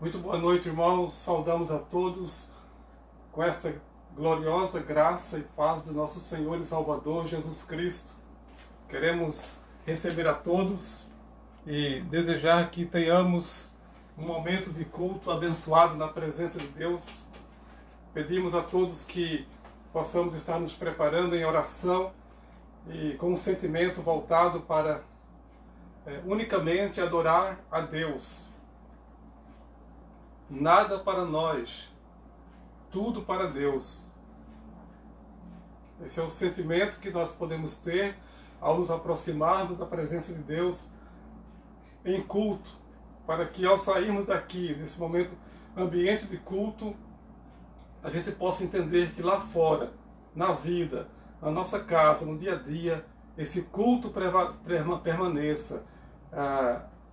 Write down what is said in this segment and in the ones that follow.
Muito boa noite, irmãos. Saudamos a todos com esta gloriosa graça e paz do nosso Senhor e Salvador Jesus Cristo. Queremos receber a todos e desejar que tenhamos um momento de culto abençoado na presença de Deus. Pedimos a todos que possamos estar nos preparando em oração e com um sentimento voltado para unicamente adorar a Deus. Nada para nós, tudo para Deus. Esse é o sentimento que nós podemos ter ao nos aproximarmos da presença de Deus em culto, para que ao sairmos daqui, nesse momento, ambiente de culto, a gente possa entender que lá fora, na vida, na nossa casa, no dia a dia, esse culto permaneça.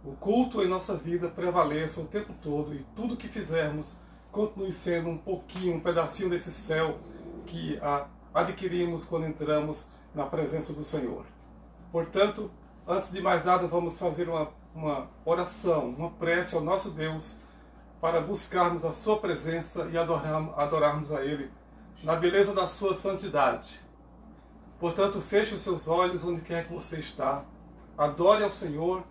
O culto em nossa vida prevaleça o tempo todo e tudo que fizermos continue sendo um pouquinho, um pedacinho desse céu que adquirimos quando entramos na presença do Senhor. Portanto, antes de mais nada, vamos fazer uma oração, uma prece ao nosso Deus para buscarmos a Sua presença e adorarmos a Ele na beleza da Sua santidade. Portanto, feche os seus olhos onde quer que você está, adore ao Senhor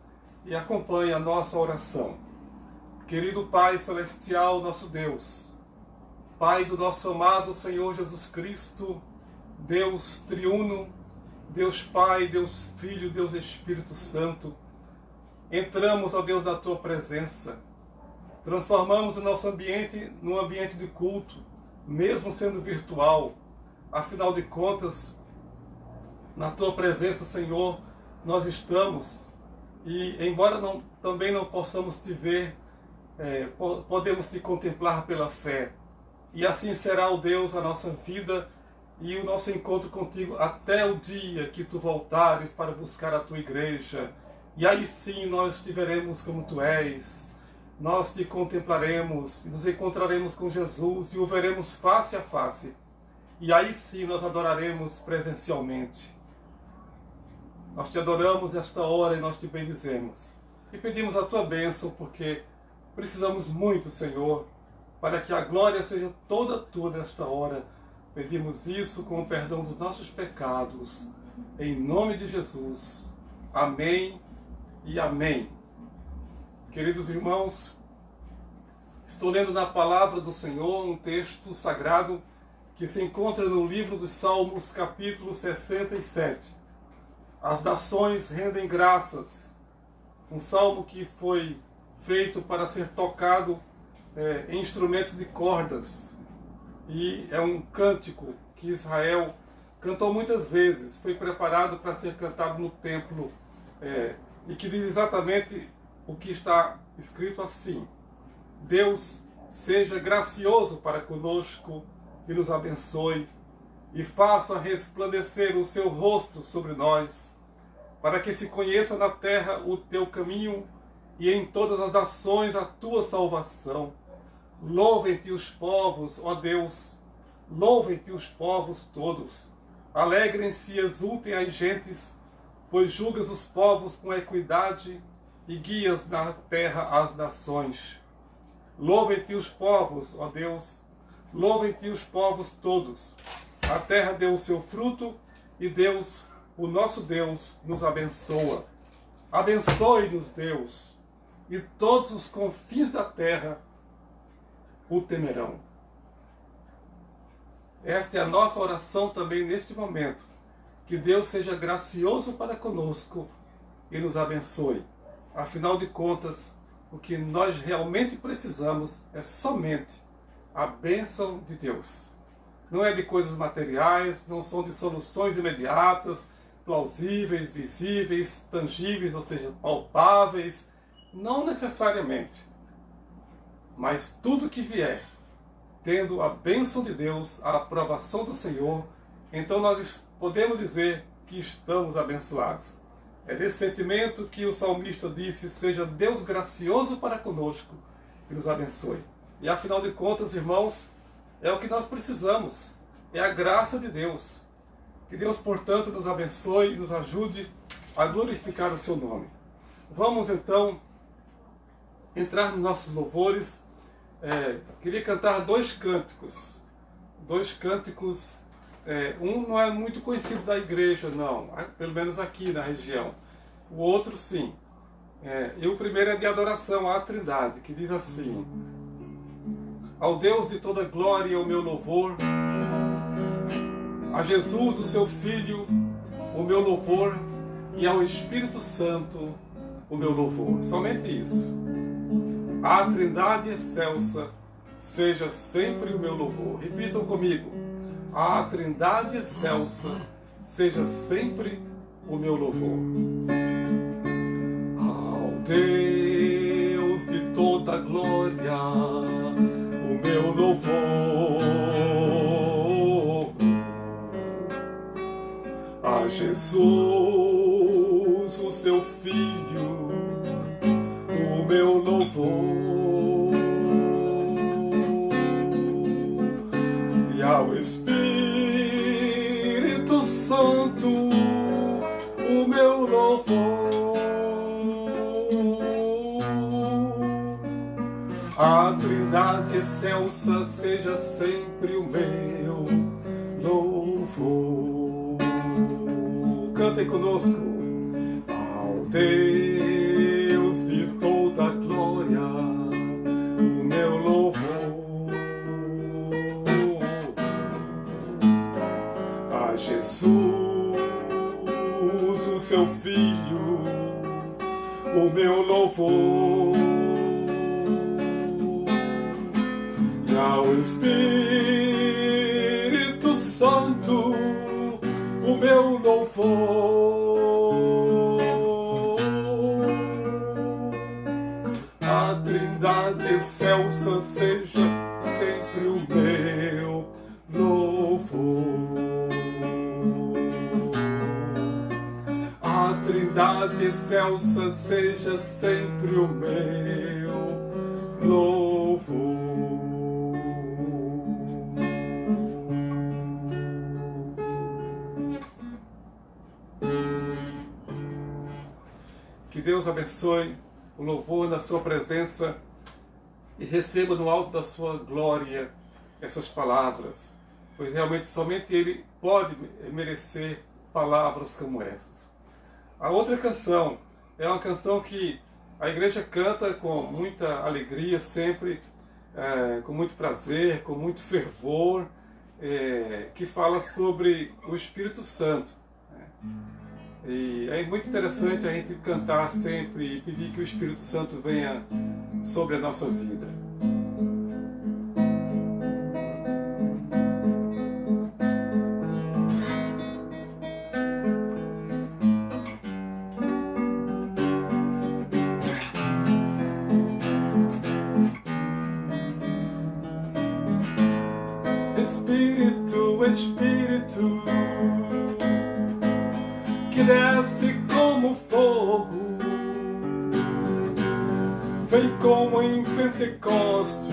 e acompanhe a nossa oração. Querido Pai Celestial, nosso Deus, Pai do nosso amado Senhor Jesus Cristo, Deus triuno, Deus Pai, Deus Filho, Deus Espírito Santo, entramos, ó Deus, na Tua presença, transformamos o nosso ambiente num ambiente de culto, mesmo sendo virtual. Afinal de contas, na Tua presença, Senhor, nós estamos. E embora também não possamos te ver, podemos te contemplar pela fé. E assim será, ó Deus, a nossa vida e o nosso encontro contigo até o dia que tu voltares para buscar a tua igreja. E aí sim nós te veremos como tu és, nós te contemplaremos, nos encontraremos com Jesus e o veremos face a face. E aí sim nós adoraremos presencialmente. Nós te adoramos nesta hora e nós te bendizemos. E pedimos a tua bênção porque precisamos muito, Senhor, para que a glória seja toda tua nesta hora. Pedimos isso com o perdão dos nossos pecados. Em nome de Jesus. Amém e amém. Queridos irmãos, estou lendo na palavra do Senhor um texto sagrado que se encontra no livro dos Salmos, capítulo 67. As nações rendem graças. Um salmo que foi feito para ser tocado em instrumentos de cordas. E é um cântico que Israel cantou muitas vezes. Foi preparado para ser cantado no templo. E que diz exatamente o que está escrito assim: Deus seja gracioso para conosco e nos abençoe, e faça resplandecer o seu rosto sobre nós, para que se conheça na terra o teu caminho e em todas as nações a tua salvação. Louvem-te os povos, ó Deus, louvem-te os povos todos. Alegrem-se e exultem as gentes, pois julgas os povos com equidade e guias na terra as nações. Louvem-te os povos, ó Deus, louvem-te os povos todos. A terra deu o seu fruto e Deus, o nosso Deus, nos abençoa. Abençoe-nos, Deus, e todos os confins da terra o temerão. Esta é a nossa oração também neste momento. Que Deus seja gracioso para conosco e nos abençoe. Afinal de contas, o que nós realmente precisamos é somente a bênção de Deus. Não é de coisas materiais, não são de soluções imediatas, plausíveis, visíveis, tangíveis, ou seja, palpáveis. Não necessariamente. Mas tudo que vier, tendo a bênção de Deus, a aprovação do Senhor, então nós podemos dizer que estamos abençoados. É desse sentimento que o salmista disse: seja Deus gracioso para conosco e nos abençoe. E afinal de contas, irmãos, é o que nós precisamos. É a graça de Deus. Que Deus, portanto, nos abençoe e nos ajude a glorificar o seu nome. Vamos então entrar nos nossos louvores queria cantar dois cânticos. Dois cânticos, um não é muito conhecido da igreja, não, pelo menos aqui na região. O outro, sim. E o primeiro é de adoração à Trindade, que diz assim: ao Deus de toda glória o meu louvor, a Jesus o seu Filho o meu louvor, e ao Espírito Santo o meu louvor. Somente isso. A Trindade excelsa seja sempre o meu louvor. Repitam comigo: a Trindade excelsa seja sempre o meu louvor. Ao Deus de toda glória o meu louvor, a Jesus o seu Filho o meu louvor, e ao Espírito Santo o meu louvor. A Trindade excelsa seja sempre o meu louvor. Cantem conosco. Ao Deus de toda glória o meu louvor, a Jesus o seu Filho o meu louvor, e ao Espírito Santo o meu louvor. A Trindade excelsa seja sempre o meu louvor. A Trindade excelsa seja sempre o meu louvor. Que Deus abençoe o louvor na sua presença e receba no alto da sua glória essas palavras, pois realmente somente Ele pode merecer palavras como essas. A outra canção é uma canção que a igreja canta com muita alegria, sempre com muito prazer, com muito fervor, que fala sobre o Espírito Santo. E é muito interessante a gente cantar sempre e pedir que o Espírito Santo venha sobre a nossa vida. Espírito, Espírito, que desce como fogo, vem como em Pentecostes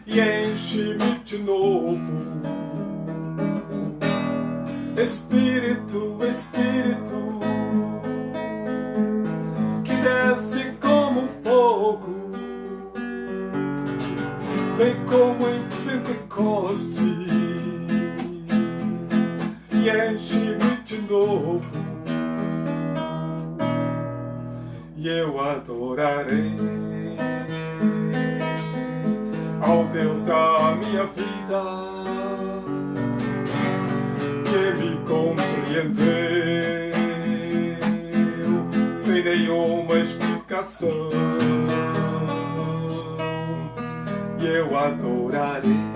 e enche-me de novo. Espírito, Espírito, que desce como fogo, vem como em Pentecostes e enche-me de novo, e eu adorarei ao Deus da minha vida, que me compreendeu sem nenhuma explicação, e eu adorarei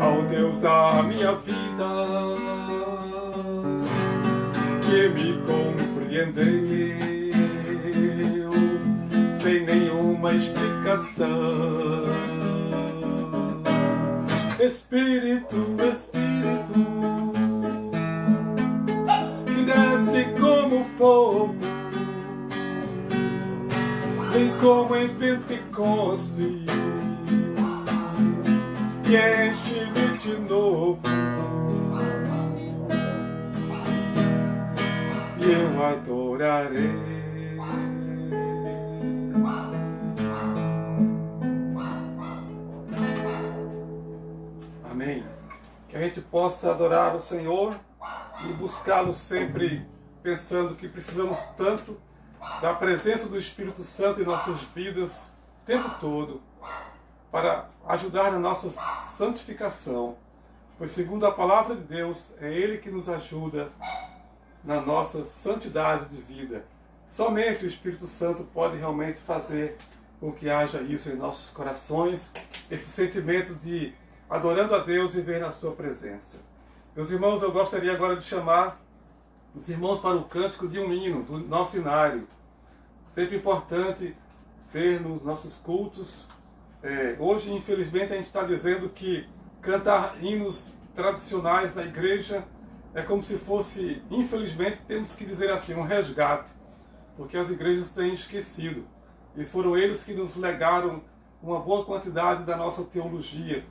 ao Deus da minha vida, que me compreendeu sem nenhuma explicação. Espírito, Espírito, que desce como fogo, vem como em Pentecostes e enche-me de novo, e eu adorarei Amém. Que a gente possa adorar o Senhor e buscá-lo sempre pensando que precisamos tanto da presença do Espírito Santo em nossas vidas o tempo todo para ajudar na nossa santificação. Pois segundo a palavra de Deus, é Ele que nos ajuda na nossa santidade de vida. Somente o Espírito Santo pode realmente fazer com que haja isso em nossos corações, esse sentimento de adorando a Deus e viver na sua presença. Meus irmãos, eu gostaria agora de chamar os irmãos para o cântico de um hino, do nosso hinário. Sempre importante ter nos nossos cultos. Hoje, infelizmente, a gente está dizendo que cantar hinos tradicionais na igreja é como se fosse, infelizmente, temos que dizer assim, um resgate, porque as igrejas têm esquecido. E foram eles que nos legaram uma boa quantidade da nossa teologia,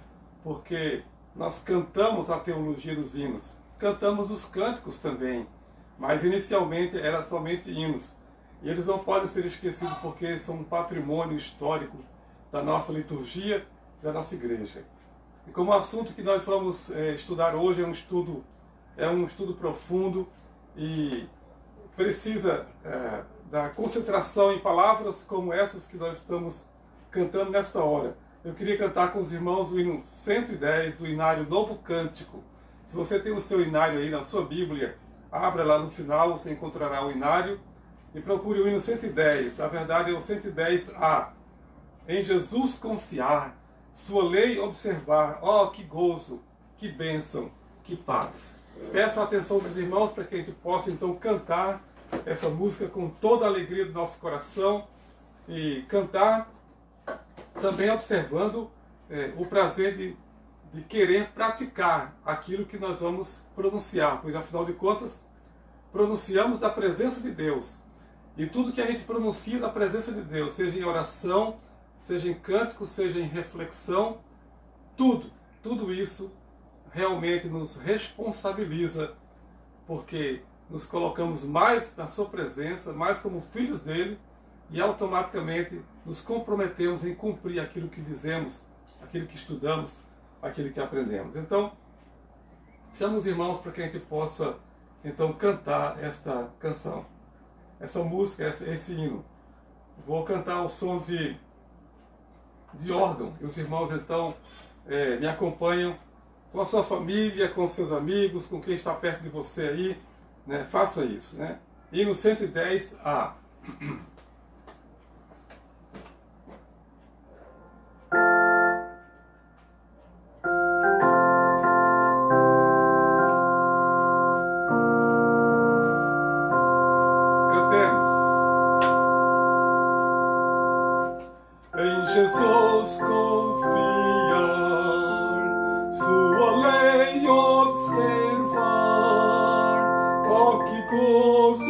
porque nós cantamos a teologia dos hinos, cantamos os cânticos também, mas inicialmente era somente hinos. E eles não podem ser esquecidos porque são um patrimônio histórico da nossa liturgia, da nossa igreja. E como o assunto que nós vamos estudar hoje é um estudo profundo e precisa da concentração em palavras como essas que nós estamos cantando nesta hora. Eu queria cantar com os irmãos o hino 110 do Inário Novo Cântico. Se você tem o seu inário aí na sua Bíblia, abra lá no final, você encontrará o inário e procure o hino 110. Na verdade é o 110A. Em Jesus confiar, sua lei observar, oh, que gozo, que bênção, que paz. Peço a atenção dos irmãos para que a gente possa então cantar essa música com toda a alegria do nosso coração e cantar também observando o prazer de querer praticar aquilo que nós vamos pronunciar, pois afinal de contas pronunciamos da presença de Deus. E tudo que a gente pronuncia da presença de Deus, seja em oração, seja em cântico, seja em reflexão, tudo isso realmente nos responsabiliza, porque nos colocamos mais na sua presença, mais como filhos dele, e automaticamente nos comprometemos em cumprir aquilo que dizemos, aquilo que estudamos, aquilo que aprendemos. Então, chamo os irmãos para que a gente possa então cantar esta canção, essa música, esse hino. Vou cantar ao som de órgão, e os irmãos então me acompanham com a sua família, com seus amigos, com quem está perto de você aí, né? Faça isso, né? Hino 110A. Em Jesus confiar, sua lei observar, oh que gozo,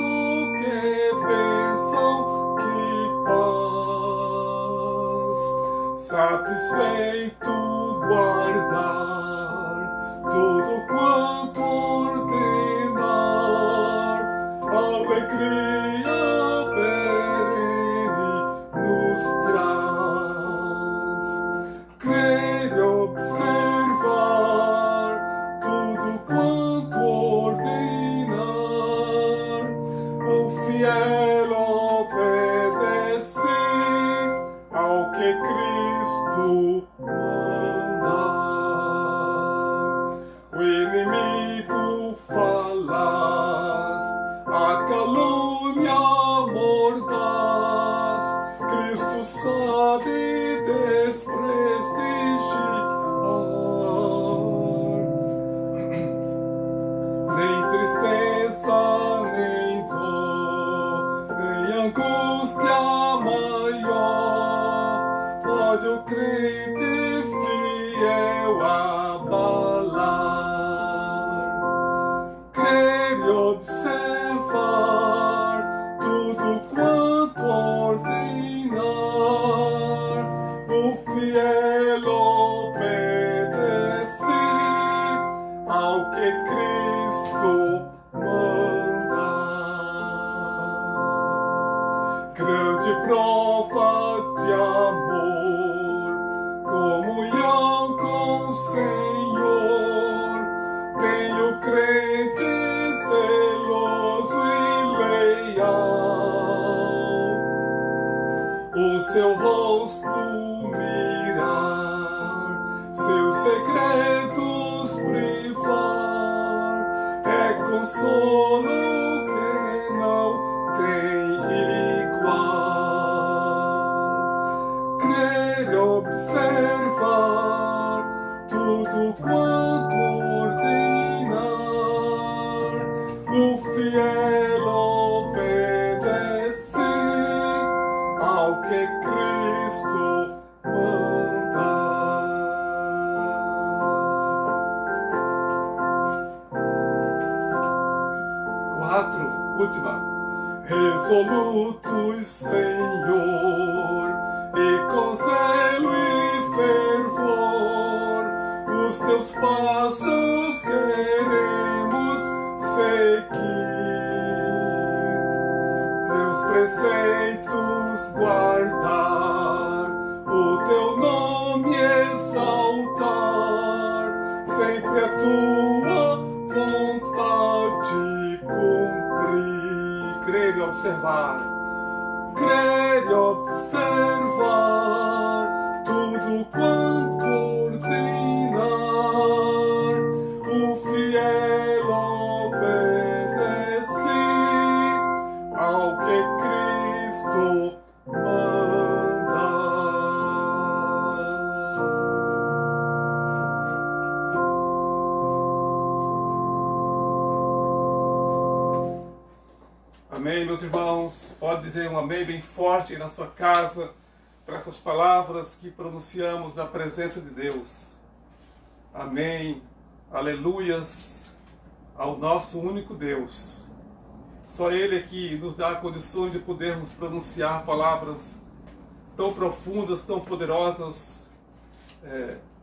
que bênção, que paz, satisfeito guardar tudo quanto ordenar, alegria perene nos traz. Crer e observar tudo quanto ordenar, o fiel obedecer ao que Cristo mandar. O inimigo falaz, a calúnia mordaz, Cristo sabe desprestigiar. Nem tristeza, nem dor, nem angústia maior pode o crente fiel abalar. Crer e observar tudo quanto ordenar, o fiel obedecer ao que Cristo mandar. Grande de prova de amor, comunhão com o Senhor, tenho crente zeloso e leal, o seu rosto mirar, seus segredos privar, é consolo que não tem igual. Crer e observar tudo quanto ordenar, o fiel obedece ao que Cristo manda. Quatro, última. Resolutos, Senhor, e com zelo e fervor, os teus passos queremos seguir, teus preceitos guardar, o teu nome exaltar, sempre a tua vontade cumprir. Crer e observar, crer e observar tudo quanto ordenar, o fiel obedece ao que Cristo manda. Amém, meus irmãos? Pode dizer um amém bem forte aí na sua casa para essas palavras que pronunciamos na presença de Deus. Amém, aleluias ao nosso único Deus. Só Ele é que nos dá condições de podermos pronunciar palavras tão profundas, tão poderosas,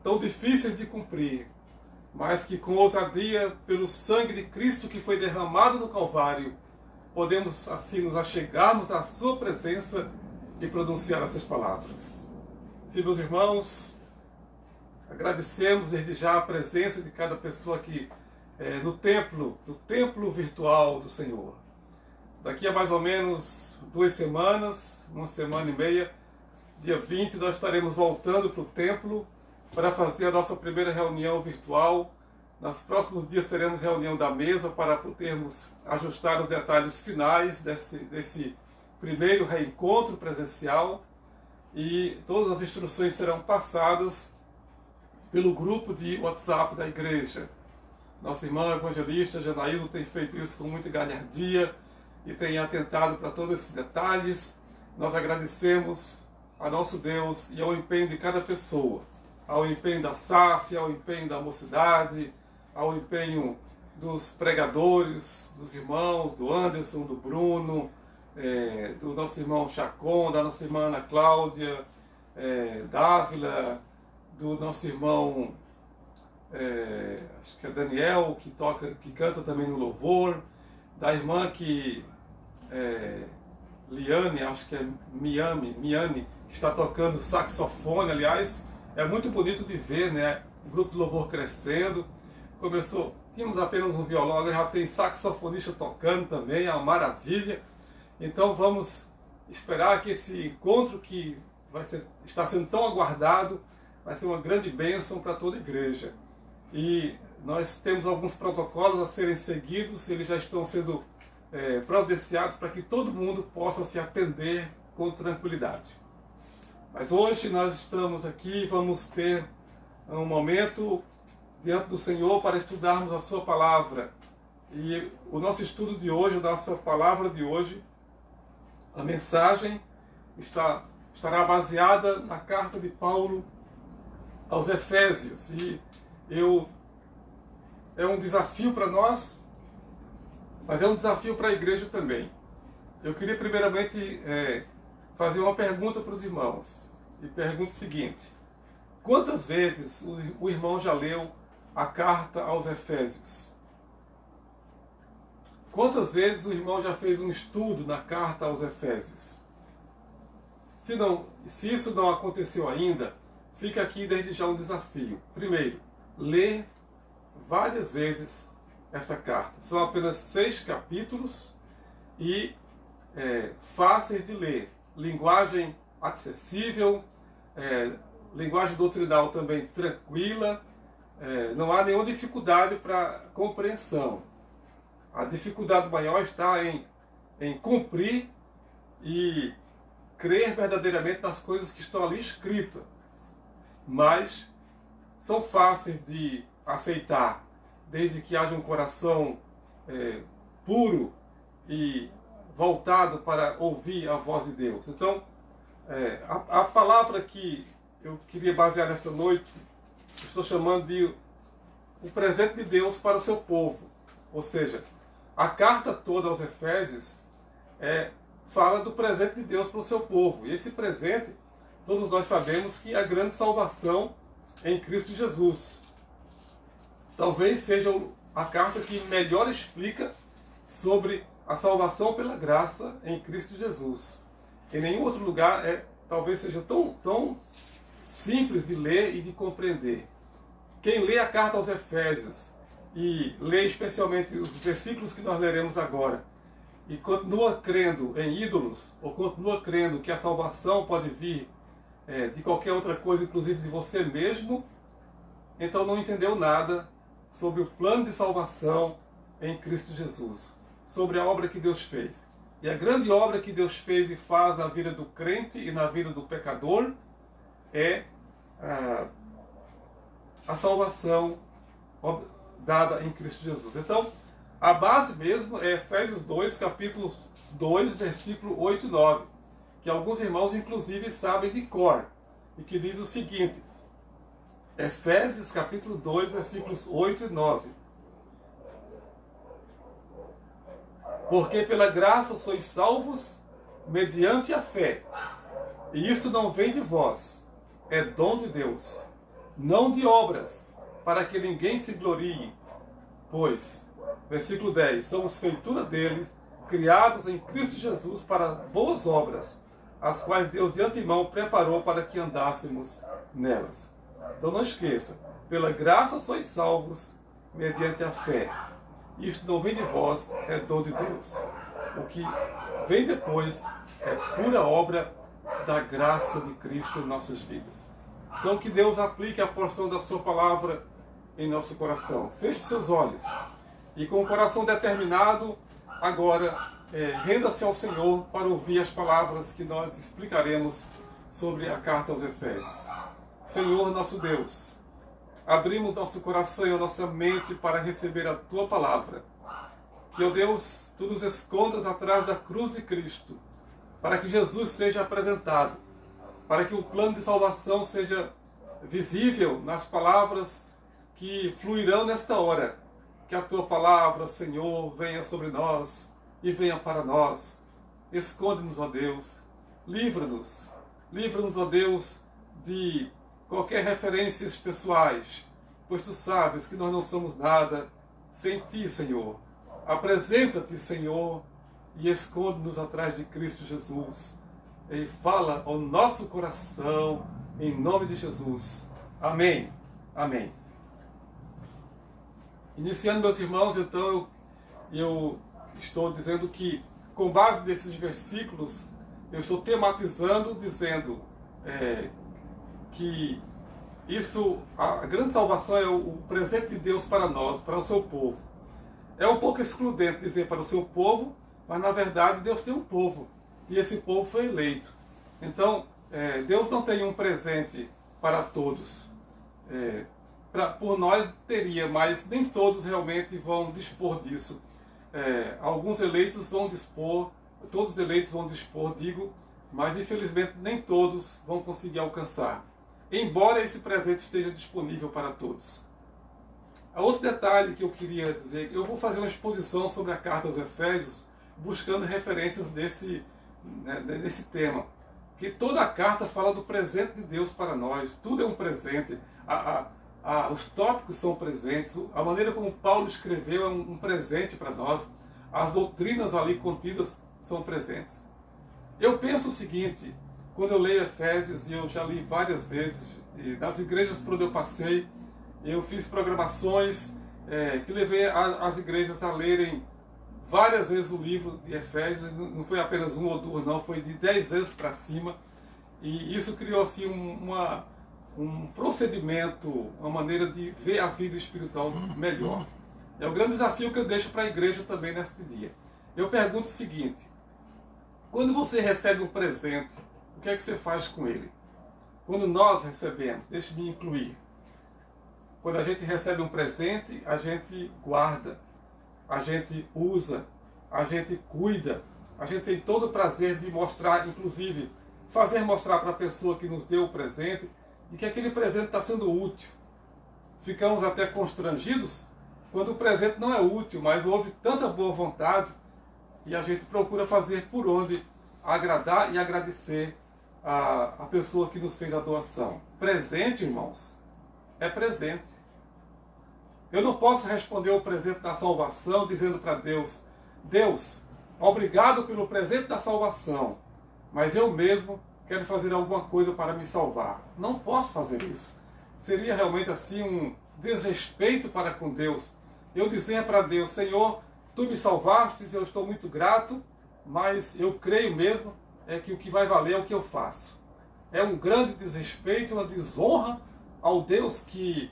tão difíceis de cumprir, mas que com ousadia, pelo sangue de Cristo que foi derramado no Calvário, podemos assim nos achegarmos à sua presença e pronunciar essas palavras. Sim, meus irmãos, agradecemos desde já a presença de cada pessoa aqui no templo virtual do Senhor. Daqui a mais ou menos 2 semanas, 1 semana e meia, dia 20, nós estaremos voltando para o templo para fazer a nossa primeira reunião virtual. Nos próximos dias teremos reunião da mesa para podermos ajustar os detalhes finais desse primeiro reencontro presencial, e todas as instruções serão passadas pelo grupo de WhatsApp da igreja. Nossa irmã evangelista Janaíno tem feito isso com muita galhardia e tem atentado para todos esses detalhes. Nós agradecemos a nosso Deus e ao empenho de cada pessoa, ao empenho da SAF, ao empenho da mocidade, ao empenho dos pregadores, dos irmãos, do Anderson, do Bruno, do nosso irmão Chacon, da nossa irmã Ana Cláudia, Dávila, do nosso irmão, acho que é Daniel, que canta também no louvor, da irmã Liane, acho que é Miane, que está tocando saxofone. Aliás, é muito bonito de ver, né? O grupo de louvor crescendo. Tínhamos apenas um violão, agora já tem saxofonista tocando também, é uma maravilha. Então vamos esperar que esse encontro que está sendo tão aguardado, vai ser uma grande bênção para toda a igreja. E nós temos alguns protocolos a serem seguidos, eles já estão sendo providenciados para que todo mundo possa se atender com tranquilidade. Mas hoje nós estamos aqui e vamos ter um momento diante do Senhor para estudarmos a sua palavra. E o nosso estudo de hoje, a nossa palavra de hoje, a mensagem estará baseada na carta de Paulo aos Efésios. E é um desafio para nós, mas é um desafio para a igreja também. Eu queria primeiramente fazer uma pergunta para os irmãos. E pergunto o seguinte: quantas vezes o irmão já leu a carta aos Efésios? Quantas vezes o irmão já fez um estudo na carta aos Efésios? Se isso não aconteceu ainda, fica aqui desde já um desafio. Primeiro, ler várias vezes esta carta. São apenas 6 capítulos e fáceis de ler. Linguagem acessível, linguagem doutrinal também tranquila. Não há nenhuma dificuldade para compreensão. A dificuldade maior está em cumprir e crer verdadeiramente nas coisas que estão ali escritas. Mas são fáceis de aceitar, desde que haja um coração puro e voltado para ouvir a voz de Deus. Então, a palavra que eu queria basear nesta noite, estou chamando de o presente de Deus para o seu povo. Ou seja, a carta toda aos Efésios fala do presente de Deus para o seu povo. E esse presente, todos nós sabemos que é a grande salvação em Cristo Jesus. Talvez seja a carta que melhor explica sobre a salvação pela graça em Cristo Jesus. Em nenhum outro lugar talvez seja tão simples de ler e de compreender. Quem lê a carta aos Efésios e lê especialmente os versículos que nós leremos agora e continua crendo em ídolos, ou continua crendo que a salvação pode vir de qualquer outra coisa, inclusive de você mesmo, então não entendeu nada sobre o plano de salvação em Cristo Jesus, sobre a obra que Deus fez. E a grande obra que Deus fez e faz na vida do crente e na vida do pecador é a salvação dada em Cristo Jesus. Então, a base mesmo é Efésios 2, capítulo 2, versículo 8 e 9, que alguns irmãos inclusive sabem de cor, e que diz o seguinte, Efésios capítulo 2, versículos 8 e 9. Porque pela graça sois salvos mediante a fé, e isto não vem de vós, é dom de Deus, não de obras, para que ninguém se glorie, pois, versículo 10, somos feitura deles, criados em Cristo Jesus para boas obras, as quais Deus de antemão preparou para que andássemos nelas. Então não esqueça, pela graça sois salvos mediante a fé. Isto não vem de vós, é dom de Deus. O que vem depois é pura obra da graça de Cristo em nossas vidas. Então que Deus aplique a porção da sua palavra em nosso coração. Feche seus olhos e com o coração determinado, agora renda-se ao Senhor para ouvir as palavras que nós explicaremos sobre a carta aos Efésios. Senhor nosso Deus, abrimos nosso coração e a nossa mente para receber a Tua palavra. Que, ó Deus, Tu nos escondas atrás da cruz de Cristo, para que Jesus seja apresentado, para que o plano de salvação seja visível nas palavras que fluirão nesta hora. Que a Tua palavra, Senhor, venha sobre nós e venha para nós. Esconde-nos, ó Deus, livra-nos, ó Deus, de qualquer referências pessoais, pois Tu sabes que nós não somos nada sem Ti, Senhor. Apresenta-te, Senhor, e esconde-nos atrás de Cristo Jesus. E fala ao nosso coração, em nome de Jesus. Amém. Amém. Iniciando, meus irmãos, então, eu estou dizendo que, com base nesses versículos, eu estou tematizando, dizendo que a grande salvação é o presente de Deus para nós, para o seu povo. É um pouco excludente dizer para o seu povo, mas na verdade Deus tem um povo, e esse povo foi eleito. Então, Deus não tem um presente para todos. Por nós teria, mas nem todos realmente vão dispor disso. Alguns eleitos vão dispor, todos os eleitos vão dispor, digo, mas infelizmente nem todos vão conseguir alcançar, embora esse presente esteja disponível para todos. Outro detalhe que eu queria dizer, eu vou fazer uma exposição sobre a carta aos Efésios, buscando referências nesse tema, que toda a carta fala do presente de Deus para nós, tudo é um presente, os tópicos são presentes, a maneira como Paulo escreveu é um presente para nós, as doutrinas ali contidas são presentes. Eu penso o seguinte, quando eu leio Efésios, e eu já li várias vezes, e nas igrejas por onde eu passei, eu fiz programações que levei as igrejas a lerem várias vezes o livro de Efésios, não foi apenas uma ou duas, não, foi de 10 vezes para cima, e isso criou assim um procedimento, uma maneira de ver a vida espiritual melhor. É o grande desafio que eu deixo para a igreja também neste dia. Eu pergunto o seguinte: quando você recebe um presente, o que é que você faz com ele? Quando nós recebemos, deixe-me incluir, quando a gente recebe um presente, a gente guarda, a gente usa, a gente cuida, a gente tem todo o prazer de mostrar, inclusive, fazer mostrar para a pessoa que nos deu o presente e que aquele presente está sendo útil. Ficamos até constrangidos quando o presente não é útil, mas houve tanta boa vontade e a gente procura fazer por onde agradar e agradecer a pessoa que nos fez a doação. Presente, irmãos, é presente. Eu não posso responder o presente da salvação dizendo para Deus: Deus, obrigado pelo presente da salvação, mas eu mesmo quero fazer alguma coisa para me salvar. Não posso fazer isso. Seria realmente assim um desrespeito para com Deus. Eu dizer para Deus: Senhor, Tu me salvastes, eu estou muito grato, mas eu creio mesmo que o que vai valer é o que eu faço. É um grande desrespeito, uma desonra ao Deus que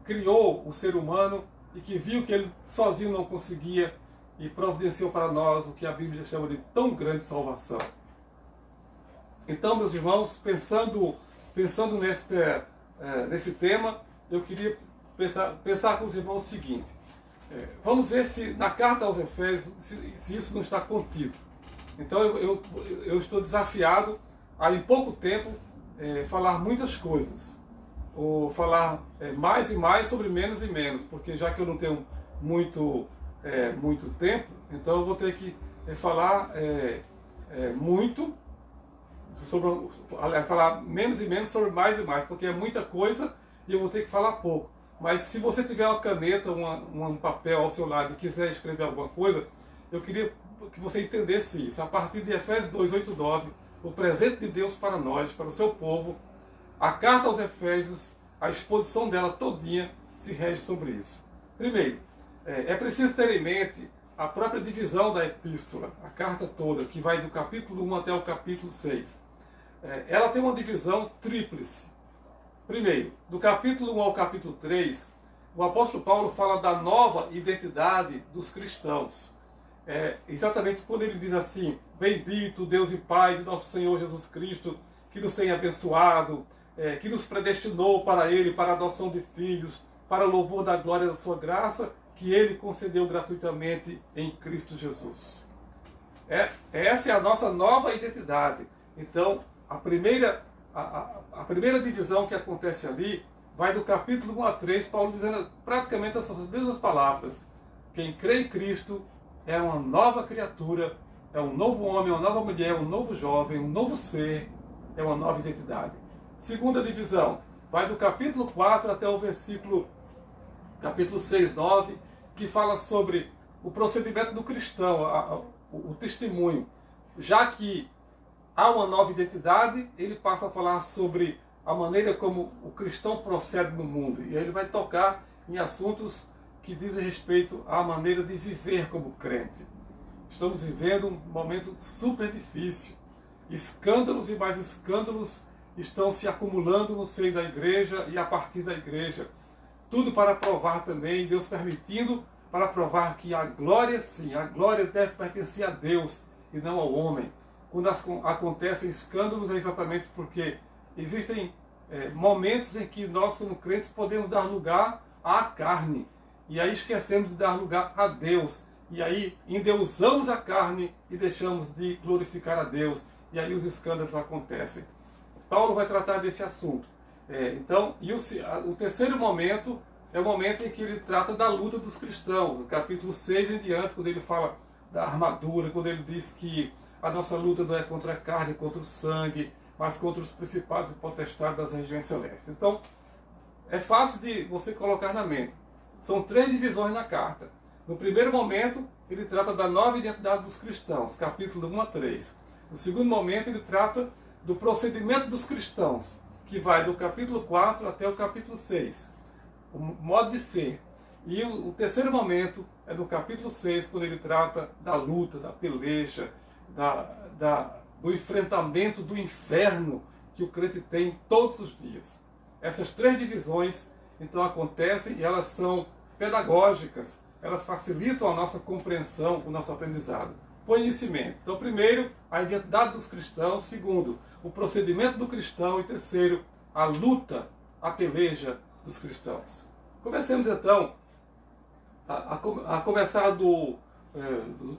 criou o ser humano e que viu que ele sozinho não conseguia e providenciou para nós o que a Bíblia chama de tão grande salvação. Então, meus irmãos, pensando nesse tema, eu queria pensar com os irmãos o seguinte: vamos ver se na carta aos Efésios, se isso não está contido. Então eu estou desafiado a, em pouco tempo, falar muitas coisas, ou falar mais e mais sobre menos e menos, porque já que eu não tenho muito tempo, então eu vou ter que falar muito sobre, falar menos e menos sobre mais e mais, porque é muita coisa e eu vou ter que falar pouco. Mas se você tiver uma caneta, um papel ao seu lado e quiser escrever alguma coisa, eu queria que você entendesse isso. A partir de Efésios 2, 8, 9, o presente de Deus para nós, para o seu povo, a carta aos Efésios, a exposição dela todinha se rege sobre isso. Primeiro, é preciso ter em mente a própria divisão da epístola, a carta toda, que vai do capítulo 1 até o capítulo 6. Ela tem uma divisão tríplice. Primeiro, do capítulo 1 ao capítulo 3, o apóstolo Paulo fala da nova identidade dos cristãos. Exatamente quando ele diz assim: bendito Deus e Pai de nosso Senhor Jesus Cristo, que nos tem abençoado, que nos predestinou para Ele, para a adoção de filhos, para o louvor da glória da sua graça, que Ele concedeu gratuitamente em Cristo Jesus. Essa é a nossa nova identidade. Então, a primeira divisão que acontece ali vai do capítulo 1 a 3, Paulo dizendo praticamente essas mesmas palavras. Quem crê em Cristo é uma nova criatura, é um novo homem, uma nova mulher, um novo jovem, um novo ser, é uma nova identidade. Segunda divisão vai do capítulo 4 até o capítulo 6, 9, que fala sobre o procedimento do cristão, o testemunho. Já que há uma nova identidade, ele passa a falar sobre a maneira como o cristão procede no mundo. E aí ele vai tocar em assuntos que dizem respeito à maneira de viver como crente. Estamos vivendo um momento super difícil. Escândalos e mais escândalos estão se acumulando no seio da igreja e a partir da igreja. Tudo para provar também, Deus permitindo, para provar que a glória, sim, a glória deve pertencer a Deus e não ao homem. Quando acontecem escândalos é exatamente porque existem momentos em que nós, como crentes, podemos dar lugar à carne. E aí esquecemos de dar lugar a Deus. E aí endeusamos a carne e deixamos de glorificar a Deus. E aí os escândalos acontecem. Paulo vai tratar desse assunto. Então, o terceiro momento é o momento em que ele trata da luta dos cristãos. No capítulo 6 em diante, quando ele fala da armadura, quando ele diz que a nossa luta não é contra a carne, contra o sangue, mas contra os principados e potestades das regiões celestes. Então, é fácil de você colocar na mente. São 3 divisões na carta. No primeiro momento, ele trata da nova identidade dos cristãos, capítulo 1 a 3. No segundo momento, ele trata do procedimento dos cristãos, que vai do capítulo 4 até o capítulo 6, o modo de ser. E o terceiro momento é no capítulo 6, quando ele trata da luta, da peleja, do enfrentamento do inferno que o crente tem todos os dias. Essas três divisões, então, acontecem e elas são pedagógicas, elas facilitam a nossa compreensão, o nosso aprendizado. Conhecimento. Então, primeiro, a identidade dos cristãos. Segundo, o procedimento do cristão. E terceiro, a luta, a peleja dos cristãos. Comecemos, então, a começar do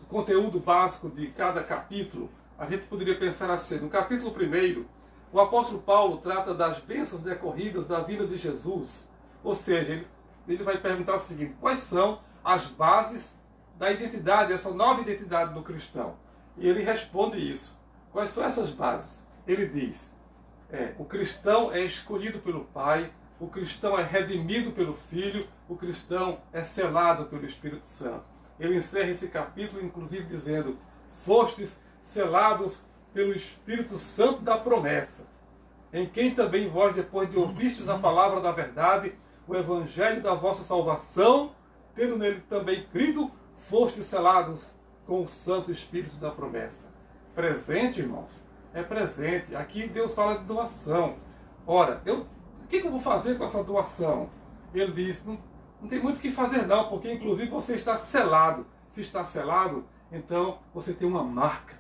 conteúdo básico de cada capítulo. A gente poderia pensar assim: no capítulo 1, o apóstolo Paulo trata das bênçãos decorridas da vida de Jesus. Ou seja, ele vai perguntar o seguinte: quais são as bases da identidade, essa nova identidade do cristão? E ele responde isso. Quais são essas bases? Ele diz: o cristão é escolhido pelo Pai, o cristão é redimido pelo Filho, o cristão é selado pelo Espírito Santo. Ele encerra esse capítulo, inclusive, dizendo: fostes selados pelo Espírito Santo da promessa, em quem também vós, depois de ouvistes a palavra da verdade, o evangelho da vossa salvação, tendo nele também crido, fostes selados com o Santo Espírito da promessa. Presente, irmãos, é presente. Aqui Deus fala de doação. Ora, o que eu vou fazer com essa doação? Ele diz: não tem muito o que fazer não, porque inclusive você está selado. Se está selado, então você tem uma marca.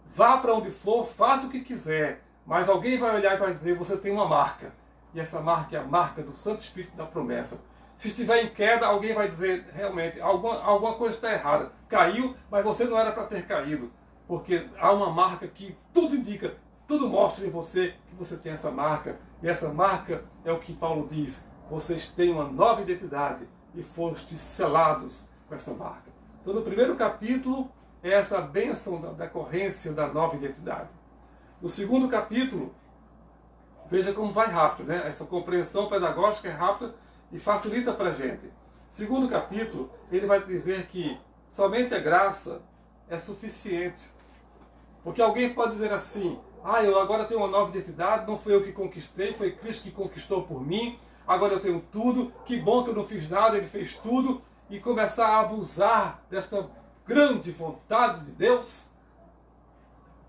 Vá para onde for, faça o que quiser, mas alguém vai olhar e vai dizer: você tem uma marca. E essa marca é a marca do Santo Espírito da promessa. Se estiver em queda, alguém vai dizer: realmente, alguma coisa está errada. Caiu, mas você não era para ter caído. Porque há uma marca que tudo indica, tudo mostra em você que você tem essa marca. E essa marca é o que Paulo diz: vocês têm uma nova identidade e fostes selados com esta marca. Então, no primeiro capítulo, é essa bênção da decorrência da nova identidade. No segundo capítulo, veja como vai rápido, né? Essa compreensão pedagógica é rápida e facilita para a gente. Segundo capítulo, ele vai dizer que somente a graça é suficiente. Porque alguém pode dizer assim: eu agora tenho uma nova identidade, não foi eu que conquistei, foi Cristo que conquistou por mim, agora eu tenho tudo, que bom que eu não fiz nada, Ele fez tudo, e começar a abusar desta grande vontade de Deus.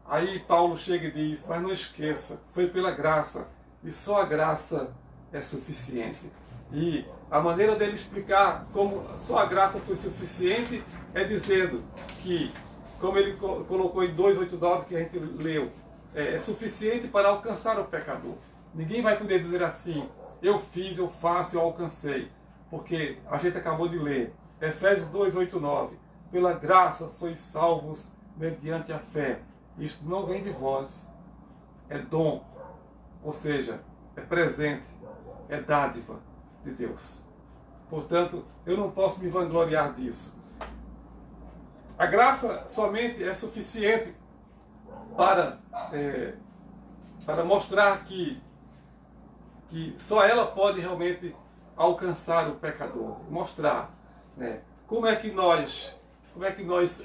Aí Paulo chega e diz: mas não esqueça, foi pela graça, e só a graça é suficiente. E a maneira dele explicar como só a graça foi suficiente é dizendo que, como ele colocou em 2:8-9, que a gente leu, é suficiente para alcançar o pecador. Ninguém vai poder dizer assim: eu fiz, eu faço, eu alcancei. Porque a gente acabou de ler, Efésios 2:8-9, pela graça sois salvos mediante a fé. Isto não vem de vós, é dom, ou seja, é presente, é dádiva de Deus. Portanto, eu não posso me vangloriar disso. A graça somente é suficiente para mostrar que só ela pode realmente alcançar o pecador. Mostrar, né, como é que nós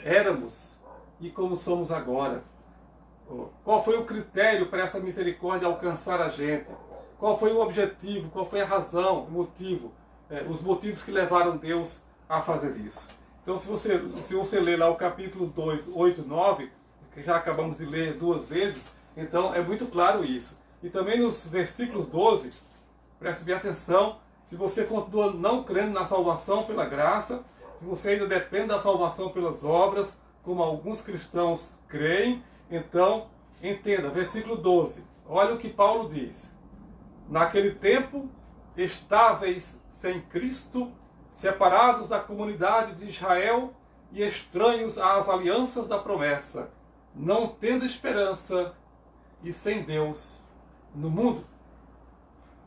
éramos e como somos agora. Qual foi o critério para essa misericórdia alcançar a gente? Qual foi o objetivo? Qual foi a razão, o motivo? Os motivos que levaram Deus a fazer isso. Então, se você ler lá o capítulo 2, 8, 9, que já acabamos de ler 2 vezes, então é muito claro isso. E também nos versículos 12, preste bem atenção: se você continua não crendo na salvação pela graça, se você ainda depende da salvação pelas obras, como alguns cristãos creem, então entenda, versículo 12, olha o que Paulo diz: naquele tempo estáveis sem Cristo, separados da comunidade de Israel e estranhos às alianças da promessa, não tendo esperança e sem Deus no mundo.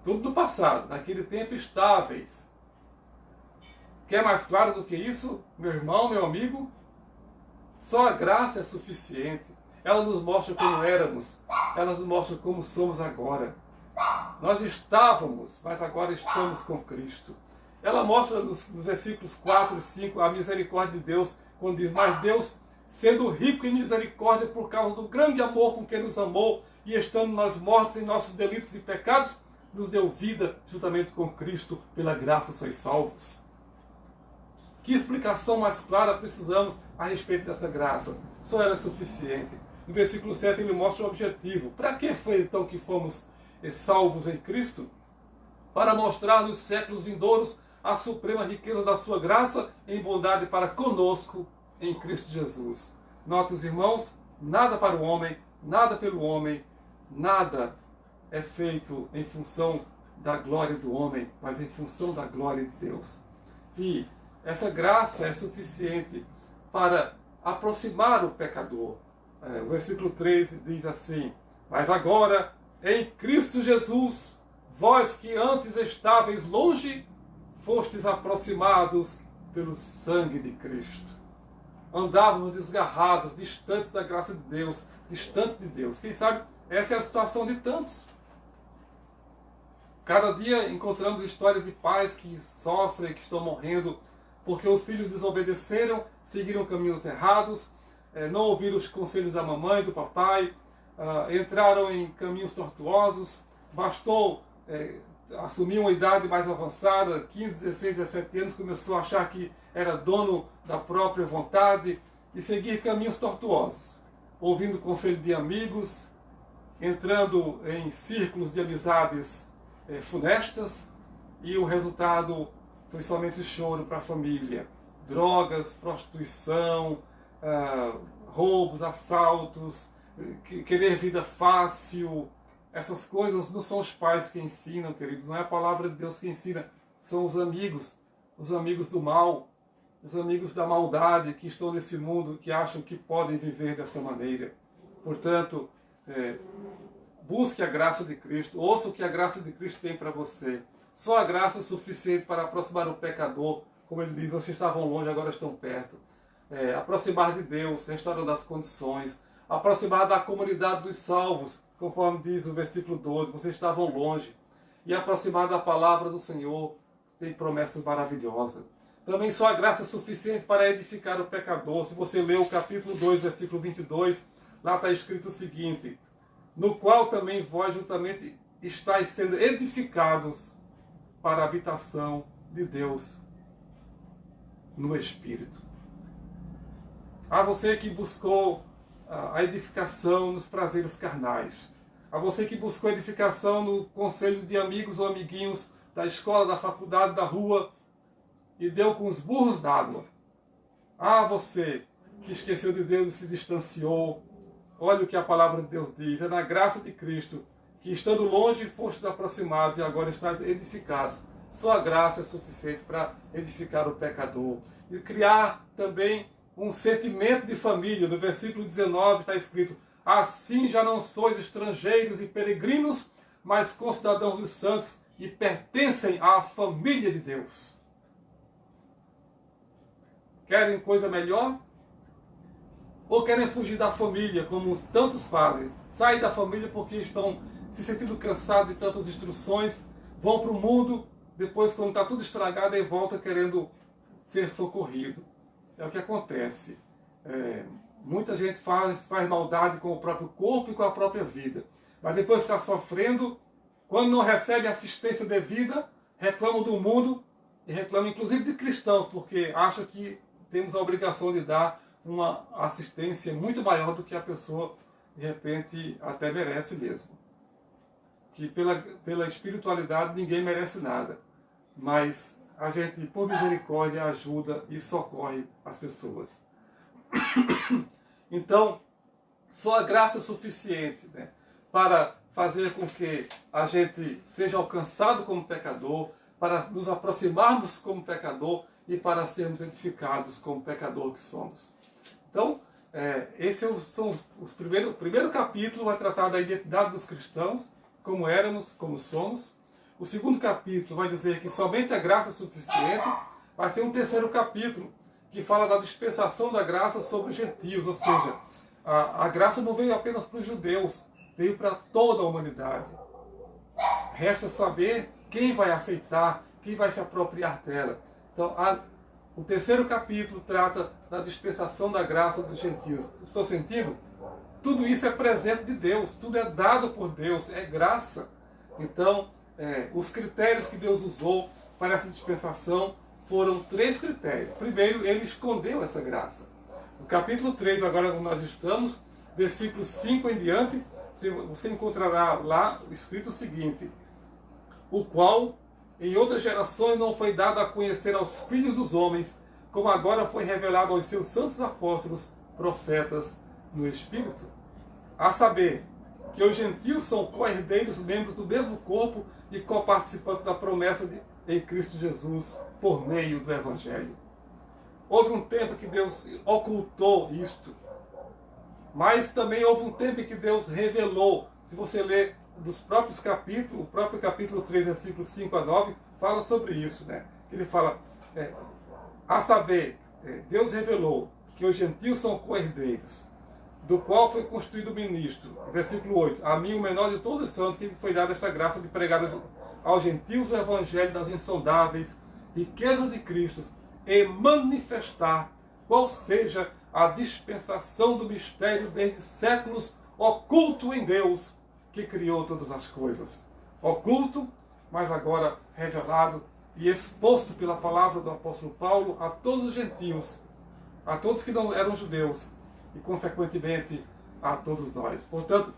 Tudo do passado, naquele tempo estáveis. Quer mais claro do que isso, meu irmão, meu amigo? Só a graça é suficiente. Ela nos mostra como éramos, ela nos mostra como somos agora. Nós estávamos, mas agora estamos com Cristo. Ela mostra nos versículos 4 e 5 a misericórdia de Deus, quando diz: mas Deus sendo rico em misericórdia por causa do grande amor com que nos amou, e estando nós mortos em nossos delitos e pecados, nos deu vida juntamente com Cristo, pela graça sois salvos. Que explicação mais clara precisamos a respeito dessa graça? Só ela é suficiente. No versículo 7 ele mostra o objetivo. Para que foi então que fomos salvos em Cristo? Para mostrar nos séculos vindouros a suprema riqueza da sua graça em bondade para conosco em Cristo Jesus. Note, os irmãos, nada para o homem, nada pelo homem, nada é feito em função da glória do homem, mas em função da glória de Deus. E essa graça é suficiente para aproximar o pecador. O versículo 13 diz assim: mas agora, em Cristo Jesus, vós que antes estáveis longe, fostes aproximados pelo sangue de Cristo. Andávamos desgarrados, distantes da graça de Deus, distantes de Deus. Quem sabe essa é a situação de tantos. Cada dia encontramos histórias de pais que sofrem, que estão morrendo, porque os filhos desobedeceram, seguiram caminhos errados, não ouviram os conselhos da mamãe, do papai, entraram em caminhos tortuosos, bastou assumir uma idade mais avançada, 15, 16, 17 anos, começou a achar que era dono da própria vontade e seguir caminhos tortuosos, ouvindo conselho de amigos, entrando em círculos de amizades funestas, e o resultado foi somente choro para a família. Drogas, prostituição, roubos, assaltos, querer vida fácil. Essas coisas não são os pais que ensinam, queridos, não é a palavra de Deus que ensina, são os amigos do mal, os amigos da maldade que estão nesse mundo, que acham que podem viver desta maneira. Portanto, busque a graça de Cristo, ouça o que a graça de Cristo tem para você. Só a graça é suficiente para aproximar o pecador, como ele diz, vocês estavam longe, agora estão perto. Aproximar de Deus, restaurando as condições, aproximar da comunidade dos salvos, conforme diz o versículo 12, vocês estavam longe, e aproximar da palavra do Senhor, tem promessas maravilhosas. Também só a graça é suficiente para edificar o pecador. Se você ler o capítulo 2, versículo 22, lá está escrito o seguinte: no qual também vós juntamente estáis sendo edificados para a habitação de Deus no Espírito. A você que buscou a edificação nos prazeres carnais, a você que buscou edificação no conselho de amigos ou amiguinhos da escola, da faculdade, da rua, e deu com os burros d'água. A você que esqueceu de Deus e se distanciou, olha o que a palavra de Deus diz: é na graça de Cristo que, estando longe, fostes aproximados e agora estáis edificados. Só a graça é suficiente para edificar o pecador. E criar também um sentimento de família. No versículo 19 está escrito: assim já não sois estrangeiros e peregrinos, mas concidadãos dos santos e pertencem à família de Deus. Querem coisa melhor? Ou querem fugir da família, como tantos fazem? Saem da família porque estão se sentindo cansados de tantas instruções, vão para o mundo, depois, quando está tudo estragado, aí volta querendo ser socorrido. É o que acontece. Muita gente faz maldade com o próprio corpo e com a própria vida. Mas depois que está sofrendo, quando não recebe assistência devida, reclamam do mundo e reclamam inclusive de cristãos, porque acham que temos a obrigação de dar uma assistência muito maior do que a pessoa, de repente, até merece mesmo. Que pela espiritualidade ninguém merece nada. Mas a gente, por misericórdia, ajuda e socorre as pessoas. Então, só a graça é suficiente, né, para fazer com que a gente seja alcançado como pecador, para nos aproximarmos como pecador e para sermos edificados como pecador que somos. Então, esses são os primeiro capítulo vai tratar da identidade dos cristãos, como éramos, como somos. O segundo capítulo vai dizer que somente a graça é suficiente, mas tem um terceiro capítulo que fala da dispensação da graça sobre os gentios, ou seja, a graça não veio apenas para os judeus, veio para toda a humanidade. Resta saber quem vai aceitar, quem vai se apropriar dela. Então, O terceiro capítulo trata da dispensação da graça dos gentios. Estou sentindo? Tudo isso é presente de Deus, tudo é dado por Deus, é graça. Então, os critérios que Deus usou para essa dispensação foram 3 critérios. Primeiro, ele escondeu essa graça. No capítulo 3, agora nós estamos, versículos 5 em diante, você encontrará lá escrito o seguinte: o qual em outras gerações não foi dado a conhecer aos filhos dos homens, como agora foi revelado aos seus santos apóstolos, profetas no Espírito. A saber, que os gentios são co-herdeiros, membros do mesmo corpo e coparticipantes da promessa em Cristo Jesus, por meio do Evangelho. Houve um tempo que Deus ocultou isto, mas também houve um tempo em que Deus revelou. Se você ler dos próprios capítulos, o próprio capítulo 3, versículos 5 a 9, fala sobre isso, né? Ele fala, a saber, Deus revelou que os gentios são co-herdeiros, do qual foi constituído ministro. Versículo 8, a mim, o menor de todos os santos, que me foi dada esta graça de pregar aos gentios o evangelho das insondáveis riquezas de Cristo e manifestar qual seja a dispensação do mistério desde séculos oculto em Deus, que criou todas as coisas. Oculto, mas agora revelado e exposto pela palavra do apóstolo Paulo a todos os gentios, a todos que não eram judeus e, consequentemente, a todos nós. Portanto,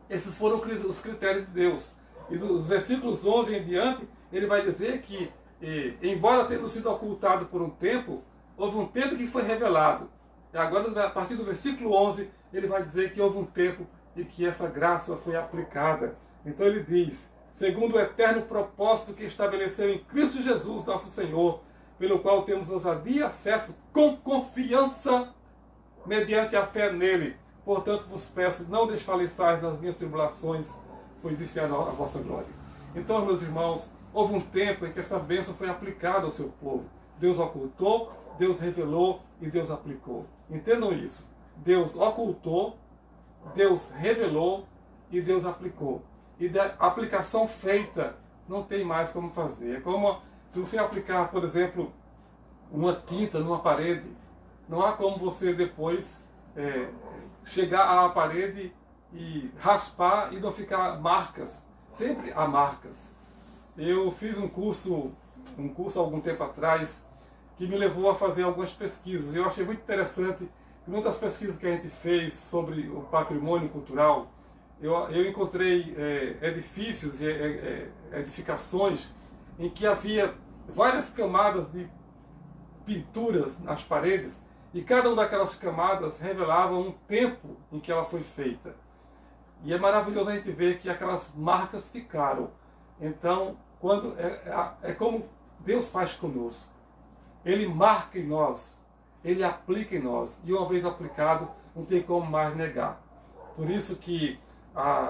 esses foram os critérios de Deus. E dos versículos 11 em diante, ele vai dizer que, embora tendo sido ocultado por um tempo, houve um tempo que foi revelado. E agora, a partir do versículo 11, ele vai dizer que houve um tempo e que essa graça foi aplicada. Então ele diz, segundo o eterno propósito que estabeleceu em Cristo Jesus, nosso Senhor, pelo qual temos ousadia e acesso com confiança mediante a fé nele. Portanto, vos peço, não desfaleçais nas minhas tribulações, pois isto é a vossa glória. Então, meus irmãos, houve um tempo em que esta bênção foi aplicada ao seu povo. Deus ocultou, Deus revelou e Deus aplicou. Entendam isso. Deus ocultou, Deus revelou e Deus aplicou. E da aplicação feita, não tem mais como fazer. É como se você aplicar, por exemplo, uma tinta numa parede, não há como você depois chegar à parede e raspar e não ficar marcas. Sempre há marcas. Eu fiz um curso há algum tempo atrás, que me levou a fazer algumas pesquisas. Eu achei muito interessante que muitas pesquisas que a gente fez sobre o patrimônio cultural, eu encontrei edifícios e edificações em que havia várias camadas de pinturas nas paredes, e cada uma daquelas camadas revelava um tempo em que ela foi feita. E é maravilhoso a gente ver que aquelas marcas ficaram. Então, é como Deus faz conosco. Ele marca em nós, Ele aplica em nós, e uma vez aplicado, não tem como mais negar. Por isso que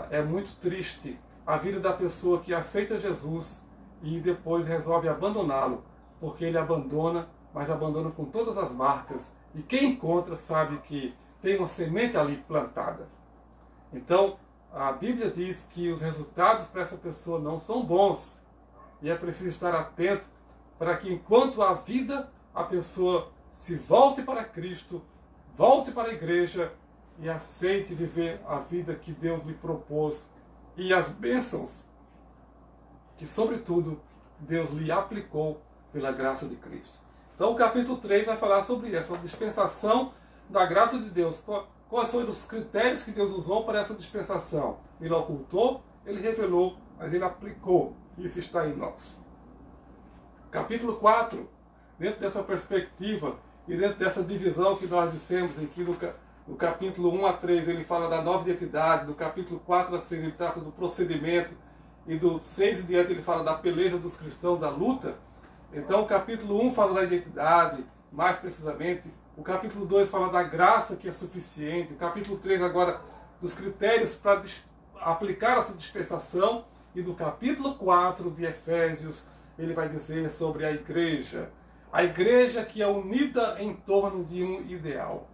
é muito triste a vida da pessoa que aceita Jesus e depois resolve abandoná-lo, porque ele abandona, mas abandona com todas as marcas, e quem encontra sabe que tem uma semente ali plantada. Então, a Bíblia diz que os resultados para essa pessoa não são bons, e é preciso estar atento para que, enquanto há vida, a pessoa se volte para Cristo, volte para a igreja e aceite viver a vida que Deus lhe propôs e as bênçãos que, sobretudo, Deus lhe aplicou pela graça de Cristo. Então, o capítulo 3 vai falar sobre essa dispensação da graça de Deus. Quais foram os critérios que Deus usou para essa dispensação? Ele ocultou, ele revelou, mas ele aplicou. Isso está em nós. Capítulo 4, dentro dessa perspectiva e dentro dessa divisão que nós dissemos, em que no capítulo 1 a 3 ele fala da nova identidade, do capítulo 4 a 6 ele trata do procedimento, e do 6 em diante ele fala da peleja dos cristãos, da luta. Então o capítulo 1 fala da identidade, mais precisamente. O capítulo 2 fala da graça que é suficiente. O capítulo 3 agora dos critérios para aplicar essa dispensação. E do capítulo 4 de Efésios ele vai dizer sobre a igreja. A igreja que é unida em torno de um ideal.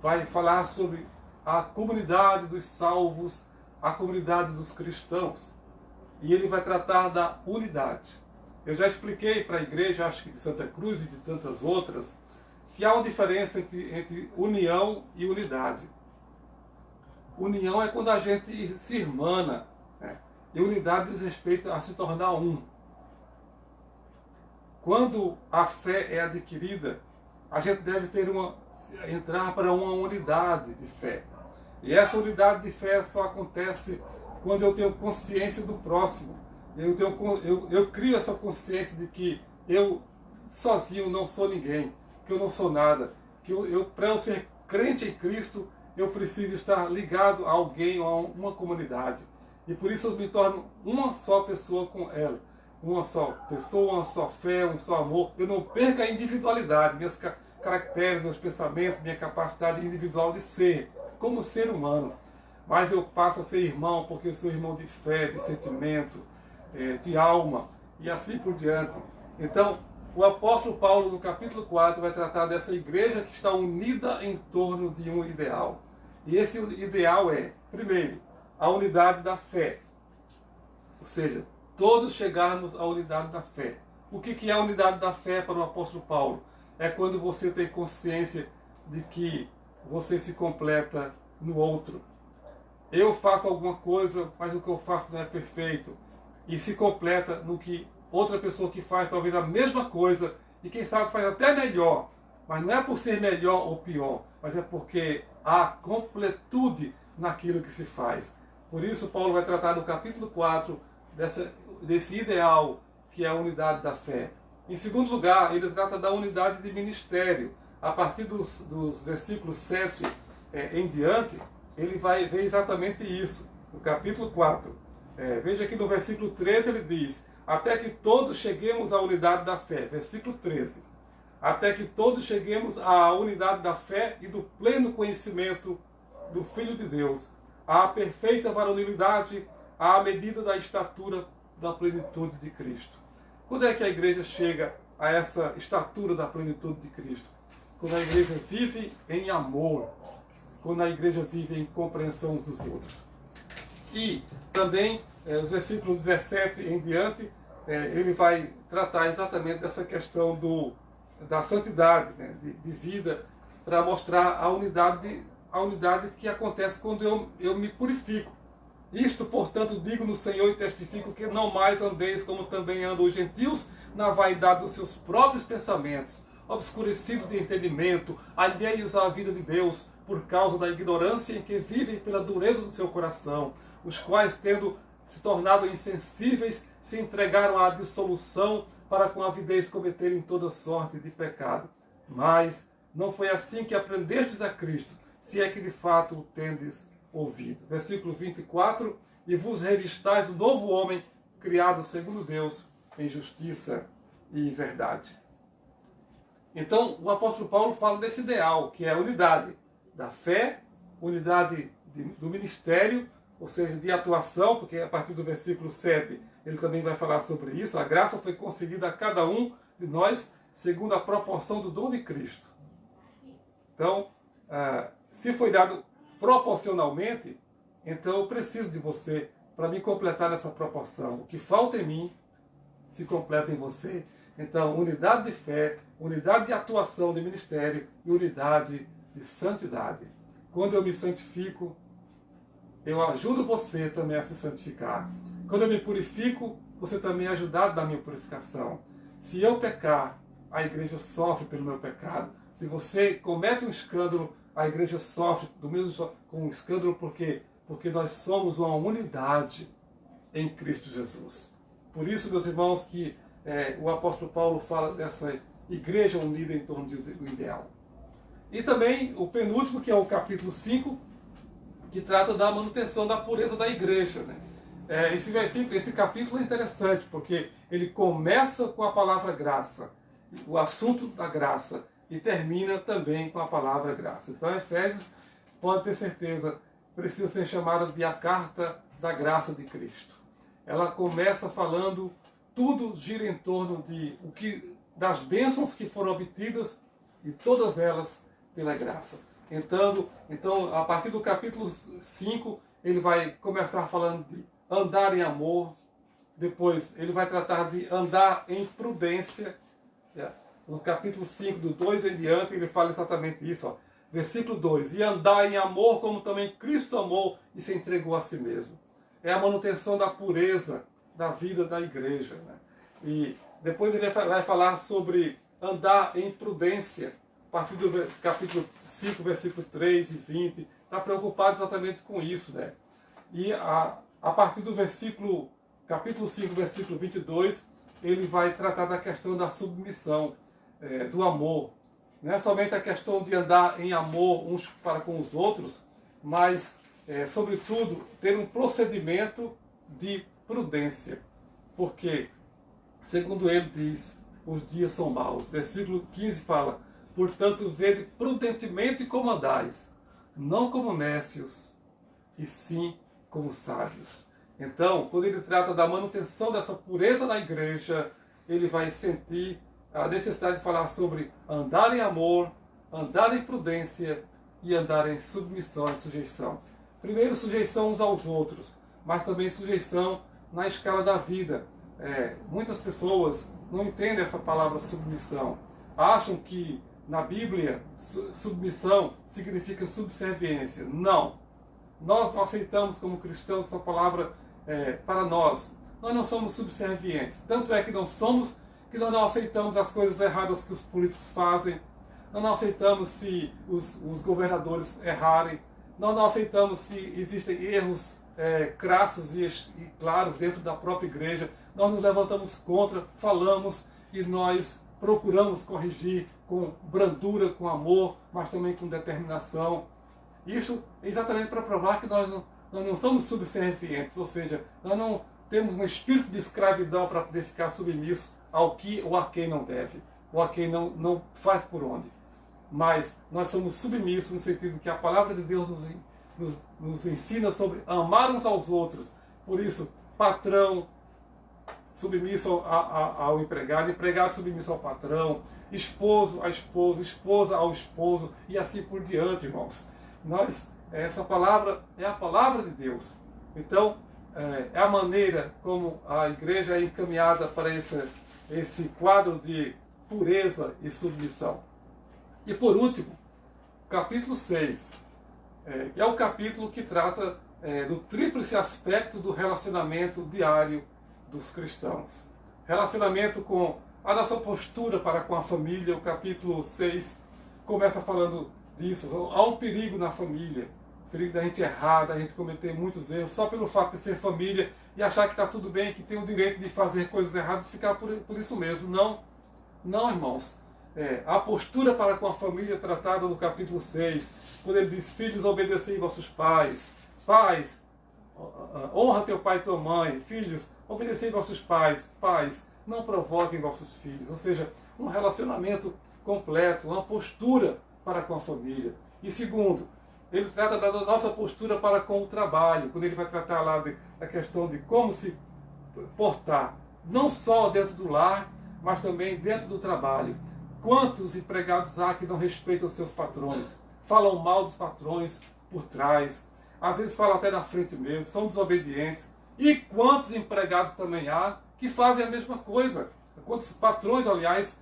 Vai falar sobre a comunidade dos salvos, a comunidade dos cristãos. E ele vai tratar da unidade. Eu já expliquei para a igreja, acho que de Santa Cruz e de tantas outras, que há uma diferença entre união e unidade. União é quando a gente se irmana, né? E unidade diz respeito a se tornar um. Quando a fé é adquirida, a gente deve entrar para uma unidade de fé. E essa unidade de fé só acontece quando eu tenho consciência do próximo. Eu crio essa consciência de que eu sozinho não sou ninguém, que eu não sou nada, que para eu ser crente em Cristo, eu preciso estar ligado a alguém, a uma comunidade. E por isso eu me torno uma só pessoa com ela. Uma só pessoa, uma só fé, um só amor. Eu não perco a individualidade, minhas caracteres, meus pensamentos, minha capacidade individual de ser, como ser humano. Mas eu passo a ser irmão, porque eu sou irmão de fé, de sentimento, de alma, e assim por diante. Então, o apóstolo Paulo, no capítulo 4, vai tratar dessa igreja que está unida em torno de um ideal. E esse ideal é, primeiro, a unidade da fé. Ou seja, todos chegarmos à unidade da fé. O que é a unidade da fé para o apóstolo Paulo? É quando você tem consciência de que você se completa no outro. Eu faço alguma coisa, mas o que eu faço não é perfeito. E se completa no que outra pessoa que faz talvez a mesma coisa, e quem sabe faz até melhor. Mas não é por ser melhor ou pior, mas é porque há completude naquilo que se faz. Por isso Paulo vai tratar no capítulo 4 desse ideal que é a unidade da fé. Em segundo lugar, ele trata da unidade de ministério. A partir dos versículos 7 em diante, ele vai ver exatamente isso, no capítulo 4. Veja que no versículo 13 ele diz: até que todos cheguemos à unidade da fé. Versículo 13. Até que todos cheguemos à unidade da fé e do pleno conhecimento do Filho de Deus, à perfeita varonilidade, à medida da estatura da plenitude de Cristo. Quando é que a igreja chega a essa estatura da plenitude de Cristo? Quando a igreja vive em amor, quando a igreja vive em compreensão uns dos outros. E também, os versículos 17 em diante, ele vai tratar exatamente dessa questão da santidade, né, de vida, para mostrar a unidade que acontece quando eu me purifico. Isto, portanto, digo no Senhor e testifico que não mais andeis como também andam os gentios, na vaidade dos seus próprios pensamentos, obscurecidos de entendimento, alheios à vida de Deus, por causa da ignorância em que vivem pela dureza do seu coração, os quais, tendo se tornado insensíveis, se entregaram à dissolução para com avidez cometerem toda sorte de pecado. Mas não foi assim que aprendestes a Cristo, se é que de fato o tendes ouvido. Versículo 24: e vos revistais do novo homem, criado segundo Deus, em justiça e verdade. Então, o apóstolo Paulo fala desse ideal, que é a unidade da fé, unidade do ministério, ou seja, de atuação, porque a partir do versículo 7 ele também vai falar sobre isso. A graça foi concedida a cada um de nós segundo a proporção do dom de Cristo. Então, se foi dado proporcionalmente, então eu preciso de você para me completar nessa proporção. O que falta em mim se completa em você. Então, unidade de fé, unidade de atuação de ministério e unidade de santidade. Quando eu me santifico, eu ajudo você também a se santificar. Quando eu me purifico, você também é ajudado na minha purificação. Se eu pecar, a igreja sofre pelo meu pecado. Se você comete um escândalo, a igreja sofre do mesmo com um escândalo, porque nós somos uma unidade em Cristo Jesus. Por isso, meus irmãos, que o apóstolo Paulo fala dessa igreja unida em torno do ideal. E também o penúltimo, que é o capítulo 5, que trata da manutenção da pureza da igreja, né? Esse capítulo é interessante, porque ele começa com a palavra graça, o assunto da graça, e termina também com a palavra graça. Então, Efésios, pode ter certeza, precisa ser chamada de a carta da graça de Cristo. Ela começa falando, tudo gira em torno das bênçãos que foram obtidas, e todas elas pela graça. Então, a partir do capítulo 5, ele vai começar falando de andar em amor, Depois ele vai tratar de andar em prudência. No capítulo 5, do 2 em diante, ele fala exatamente isso. Ó. Versículo 2: e andar em amor como também Cristo amou e se entregou a si mesmo. É a manutenção da pureza da vida da igreja. Né? E depois ele vai falar sobre andar em prudência. A partir do capítulo 5, versículo 3 e 20. Está preocupado exatamente com isso. Né? E a partir do capítulo 5, versículo 22, ele vai tratar da questão da submissão, do amor. Não é somente a questão de andar em amor uns para com os outros, mas, sobretudo, ter um procedimento de prudência. Porque, segundo ele diz, os dias são maus. Versículo 15 fala: portanto, vede prudentemente como andais, não como necios, e sim como sábios. Então, quando ele trata da manutenção dessa pureza na igreja, ele vai sentir a necessidade de falar sobre andar em amor, andar em prudência e andar em submissão e sujeição. Primeiro, sujeição uns aos outros, mas também sujeição na escala da vida. Muitas pessoas não entendem essa palavra submissão. Acham que na Bíblia submissão significa subserviência. Não. Nós não aceitamos como cristãos essa palavra para nós. Nós não somos subservientes. Tanto é que não somos, que nós não aceitamos as coisas erradas que os políticos fazem. Nós não aceitamos se os governadores errarem. Nós não aceitamos se existem erros crassos e claros dentro da própria igreja. Nós nos levantamos contra, falamos e nós procuramos corrigir com brandura, com amor, mas também com determinação. Isso é exatamente para provar que nós não somos subservientes, ou seja, nós não temos um espírito de escravidão para poder ficar submisso ao que ou a quem não deve, ou a quem não faz por onde. Mas nós somos submissos no sentido que a palavra de Deus nos ensina sobre amar uns aos outros. Por isso, patrão submisso ao empregado, empregado submisso ao patrão, esposo à esposa, esposa ao esposo, e assim por diante, irmãos. Essa palavra é a palavra de Deus. Então, é a maneira como a igreja é encaminhada para esse quadro de pureza e submissão. E por último, capítulo 6, é o capítulo que trata do tríplice aspecto do relacionamento diário dos cristãos. Relacionamento com a nossa postura para com a família. O capítulo 6 começa falando disso. Há um perigo na família, o perigo da gente errar, da gente cometer muitos erros só pelo fato de ser família e achar que está tudo bem, que tem o direito de fazer coisas erradas e ficar por isso mesmo. Não, irmãos. A postura para com a família é tratada no capítulo 6, quando ele diz: filhos, obedecei vossos pais. Pais, honra teu pai e tua mãe. Filhos, obedecei vossos pais. Pais, não provoquem vossos filhos. Ou seja, um relacionamento completo, uma postura para com a família. E segundo, ele trata da nossa postura para com o trabalho, quando ele vai tratar lá da questão de como se portar, não só dentro do lar, mas também dentro do trabalho. Quantos empregados há que não respeitam seus patrões, falam mal dos patrões por trás, às vezes falam até na frente mesmo, são desobedientes. E quantos empregados também há que fazem a mesma coisa? Quantos patrões, aliás,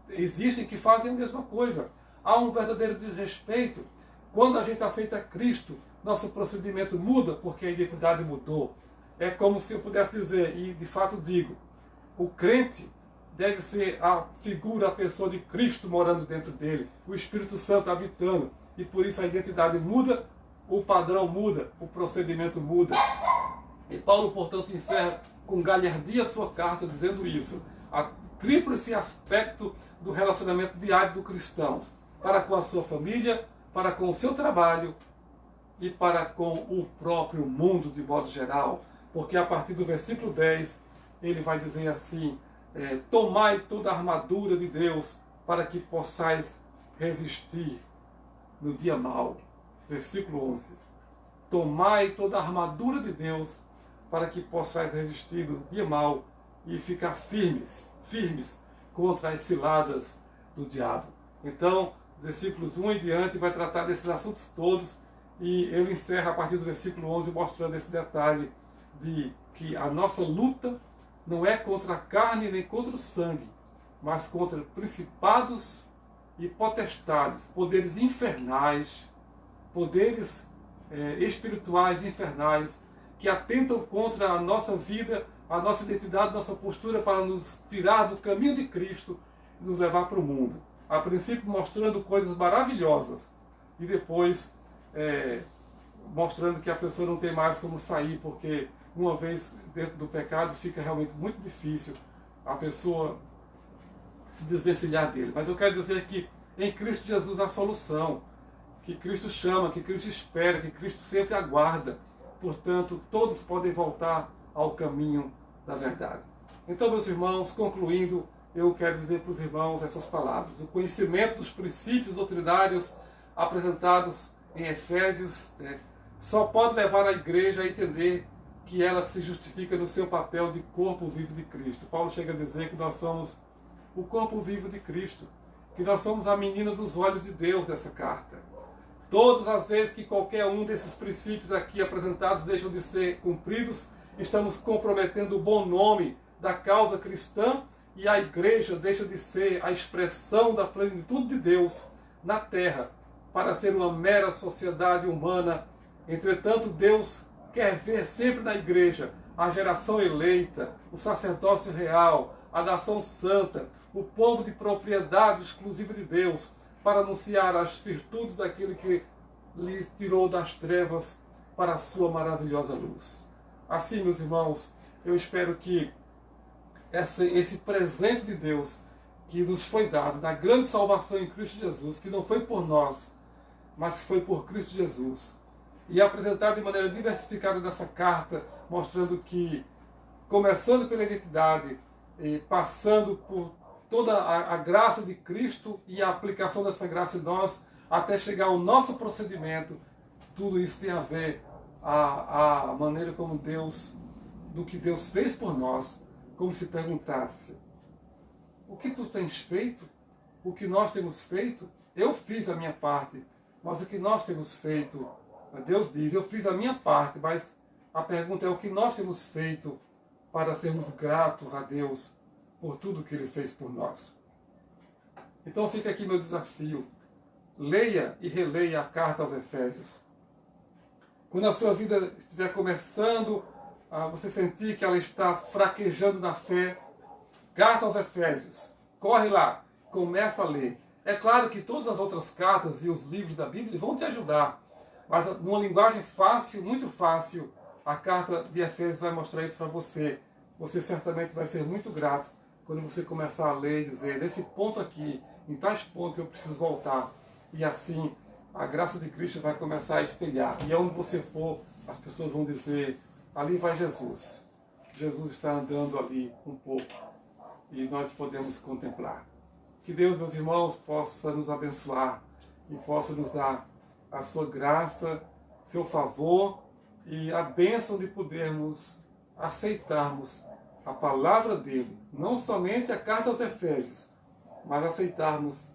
existem que fazem a mesma coisa? Há um verdadeiro desrespeito. Quando a gente aceita Cristo, nosso procedimento muda porque a identidade mudou. É como se eu pudesse dizer, e de fato digo, o crente deve ser a figura, a pessoa de Cristo morando dentro dele, o Espírito Santo habitando, e por isso a identidade muda, o padrão muda, o procedimento muda. E Paulo, portanto, encerra com galhardia a sua carta dizendo isso, a tríplice aspecto do relacionamento diário do cristão, para com a sua família, para com o seu trabalho e para com o próprio mundo de modo geral. Porque a partir do versículo 10, ele vai dizer assim: tomai toda a armadura de Deus para que possais resistir no dia mau. Versículo 11. Tomai toda a armadura de Deus para que possais resistir no dia mau e ficar firmes contra as ciladas do diabo. Então, versículos 1 em diante vai tratar desses assuntos todos, e ele encerra a partir do versículo 11 mostrando esse detalhe de que a nossa luta não é contra a carne nem contra o sangue, mas contra principados e potestades, poderes infernais, poderes espirituais infernais, que atentam contra a nossa vida, a nossa identidade, a nossa postura, para nos tirar do caminho de Cristo e nos levar para o mundo. A princípio mostrando coisas maravilhosas e depois mostrando que a pessoa não tem mais como sair, porque uma vez dentro do pecado fica realmente muito difícil a pessoa se desvencilhar dele. Mas eu quero dizer que em Cristo Jesus há solução, que Cristo chama, que Cristo espera, que Cristo sempre aguarda. Portanto, todos podem voltar ao caminho da verdade. Então, meus irmãos, concluindo, eu quero dizer para os irmãos essas palavras. O conhecimento dos princípios doutrinários apresentados em Efésios só pode levar a igreja a entender que ela se justifica no seu papel de corpo vivo de Cristo. Paulo chega a dizer que nós somos o corpo vivo de Cristo, que nós somos a menina dos olhos de Deus dessa carta. Todas as vezes que qualquer um desses princípios aqui apresentados deixam de ser cumpridos, estamos comprometendo o bom nome da causa cristã e a igreja deixa de ser a expressão da plenitude de Deus na terra para ser uma mera sociedade humana. Entretanto, Deus quer ver sempre na igreja a geração eleita, o sacerdócio real, a nação santa, o povo de propriedade exclusiva de Deus, para anunciar as virtudes daquele que lhe tirou das trevas para a sua maravilhosa luz. Assim, meus irmãos, eu espero que esse presente de Deus que nos foi dado, da grande salvação em Cristo Jesus, que não foi por nós, mas foi por Cristo Jesus, e apresentado de maneira diversificada nessa carta, mostrando que, começando pela identidade, e passando por toda a graça de Cristo e a aplicação dessa graça em nós, até chegar ao nosso procedimento, tudo isso tem a ver a maneira como Deus, do que Deus fez por nós, como se perguntasse: o que tu tens feito? O que nós temos feito? Eu fiz a minha parte, mas o que nós temos feito? Deus diz: eu fiz a minha parte, mas a pergunta é: o que nós temos feito para sermos gratos a Deus por tudo que Ele fez por nós? Então fica aqui meu desafio: leia e releia a carta aos Efésios. Quando a sua vida estiver começando a você sentir que ela está fraquejando na fé, carta aos Efésios, corre lá, começa a ler. É claro que todas as outras cartas e os livros da Bíblia vão te ajudar, mas numa linguagem fácil, muito fácil, a carta de Efésios vai mostrar isso para você. Você certamente vai ser muito grato quando você começar a ler e dizer: nesse ponto aqui, em tais pontos eu preciso voltar. E assim a graça de Cristo vai começar a espelhar. E aonde você for, as pessoas vão dizer: ali vai Jesus. Jesus está andando ali um pouco. E nós podemos contemplar. Que Deus, meus irmãos, possa nos abençoar e possa nos dar a sua graça, seu favor e a bênção de podermos aceitarmos a palavra dele, não somente a carta aos Efésios, mas aceitarmos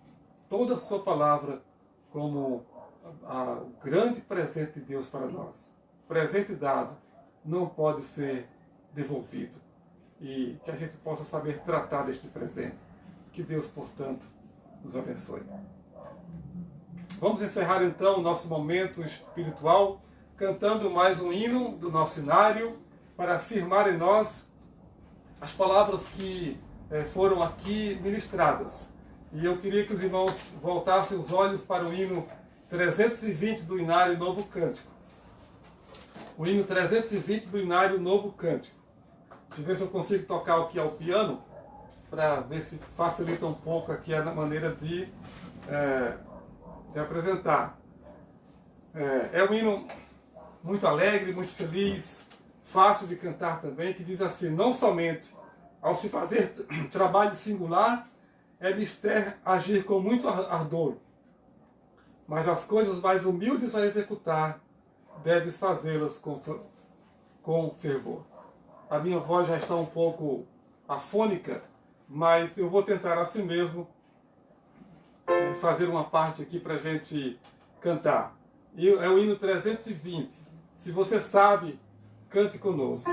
toda a sua palavra como o grande presente de Deus para nós. Presente dado não pode ser devolvido. E que a gente possa saber tratar deste presente. Que Deus, portanto, nos abençoe. Vamos encerrar então o nosso momento espiritual cantando mais um hino do nosso inário para afirmar em nós as palavras que foram aqui ministradas. E eu queria que os irmãos voltassem os olhos para o hino 320 do Inário Novo Cântico. O hino 320 do Inário Novo Cântico. Deixa eu ver se eu consigo tocar aqui ao piano, para ver se facilita um pouco aqui a maneira de apresentar. É um hino muito alegre, muito feliz, fácil de cantar também, que diz assim: não somente ao se fazer trabalho singular é mister agir com muito ardor, mas as coisas mais humildes a executar deves fazê-las com fervor. A minha voz já está um pouco afônica, mas eu vou tentar assim mesmo fazer uma parte aqui para a gente cantar. E é o hino 320. Se você sabe, cante conosco.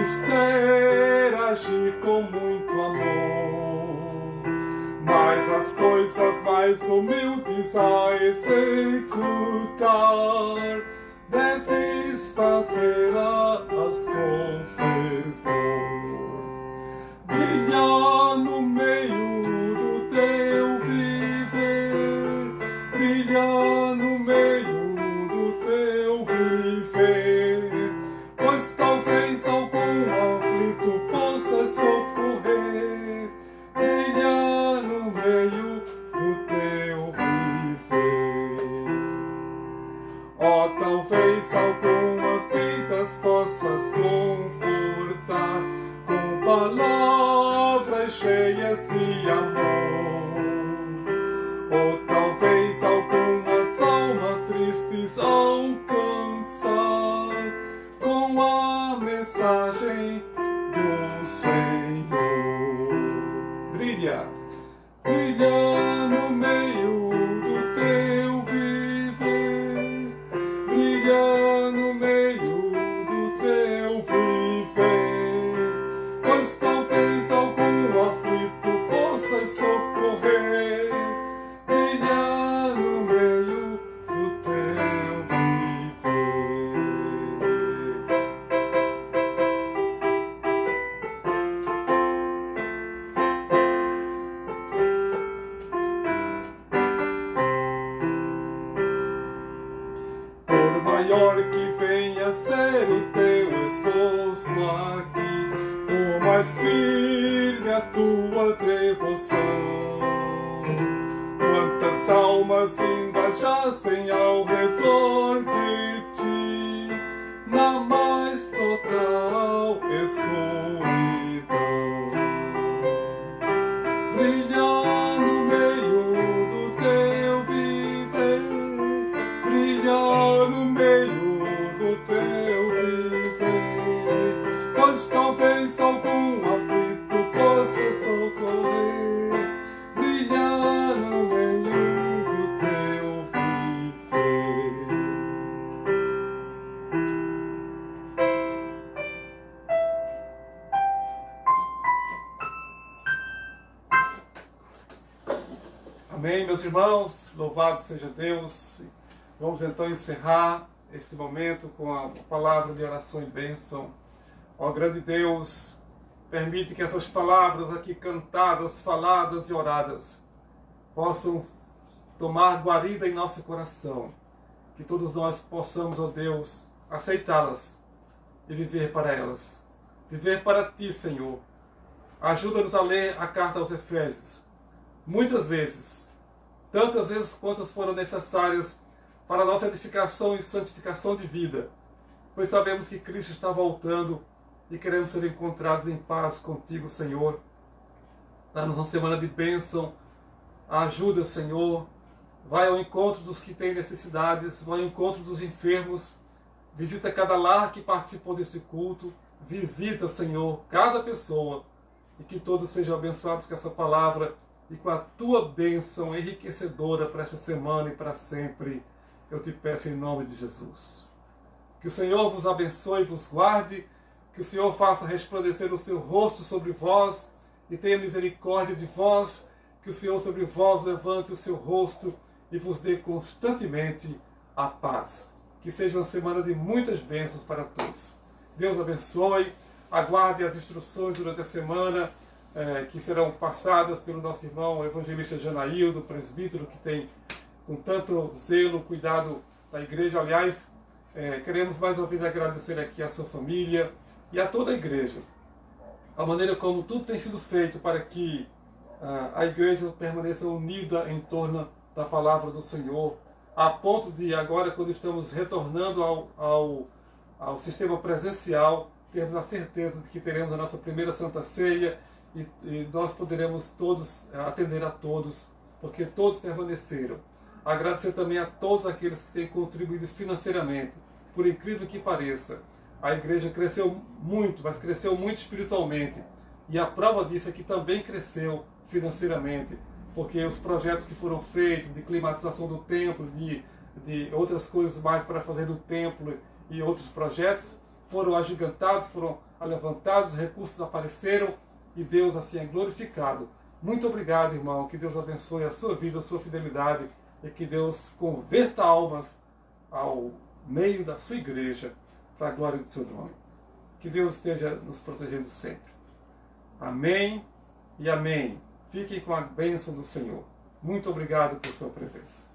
Esther agir com muito amor, mas as coisas mais humildes a executar, deves fazê-las com fervor. Brilha no meio do teu viver, brilha no meio do teu viver, pois talvez algum aflito possa socorrer. Brilha no meio do teu viver. Ó, talvez algumas vidas possas confortar com palavras cheias de amor. Ou talvez algumas almas tristes alcançar com a mensagem do Senhor. Brilha, brilha no meio do teu viver, brilha no meio do teu viver, pois talvez algum aflito possa socorrer. Brilha no meio do teu viver. Por maior que venha a ser o teu esforço aqui, por mais firme a tua devoção, quantas almas ainda jazem ao redor de ti, na mais total escuridão. Brilha no meio do teu viver, brilha no meio do teu viver, pois talvez algum aflito possa socorrer. Brilha no meio do teu viver. Amém, meus irmãos, louvado seja Deus. Vamos então encerrar este momento com a palavra de oração e bênção. Ó grande Deus, permite que essas palavras aqui cantadas, faladas e oradas possam tomar guarida em nosso coração. Que todos nós possamos, ó Deus, aceitá-las e viver para elas. Viver para Ti, Senhor. Ajuda-nos a ler a carta aos Efésios. Muitas vezes, tantas vezes quantas foram necessárias para a nossa edificação e santificação de vida, pois sabemos que Cristo está voltando e queremos ser encontrados em paz contigo, Senhor. Dá-nos uma semana de bênção, ajuda, Senhor. Vai ao encontro dos que têm necessidades, vai ao encontro dos enfermos, visita cada lar que participou deste culto, visita, Senhor, cada pessoa, e que todos sejam abençoados com essa palavra e com a Tua bênção enriquecedora para esta semana e para sempre. Eu te peço em nome de Jesus. Que o Senhor vos abençoe e vos guarde, que o Senhor faça resplandecer o seu rosto sobre vós e tenha misericórdia de vós, que o Senhor sobre vós levante o seu rosto e vos dê constantemente a paz. Que seja uma semana de muitas bênçãos para todos. Deus abençoe, aguarde as instruções durante a semana, que serão passadas pelo nosso irmão o evangelista Janaildo, presbítero, que tem com tanto zelo, cuidado da igreja. Aliás, queremos mais uma vez agradecer aqui a sua família e a toda a igreja. A maneira como tudo tem sido feito para que a igreja permaneça unida em torno da palavra do Senhor, a ponto de agora, quando estamos retornando ao sistema presencial, termos a certeza de que teremos a nossa primeira Santa Ceia e nós poderemos todos atender a todos, porque todos permaneceram. Agradecer também a todos aqueles que têm contribuído financeiramente. Por incrível que pareça, a igreja cresceu muito, mas cresceu muito espiritualmente. E a prova disso é que também cresceu financeiramente, porque os projetos que foram feitos de climatização do templo, de outras coisas mais para fazer no templo e outros projetos, foram agigantados, foram levantados, os recursos apareceram e Deus assim é glorificado. Muito obrigado, irmão. Que Deus abençoe a sua vida, a sua fidelidade e que Deus converta almas ao meio da sua igreja para a glória do seu nome. Que Deus esteja nos protegendo sempre. Amém e amém. Fiquem com a bênção do Senhor. Muito obrigado por sua presença.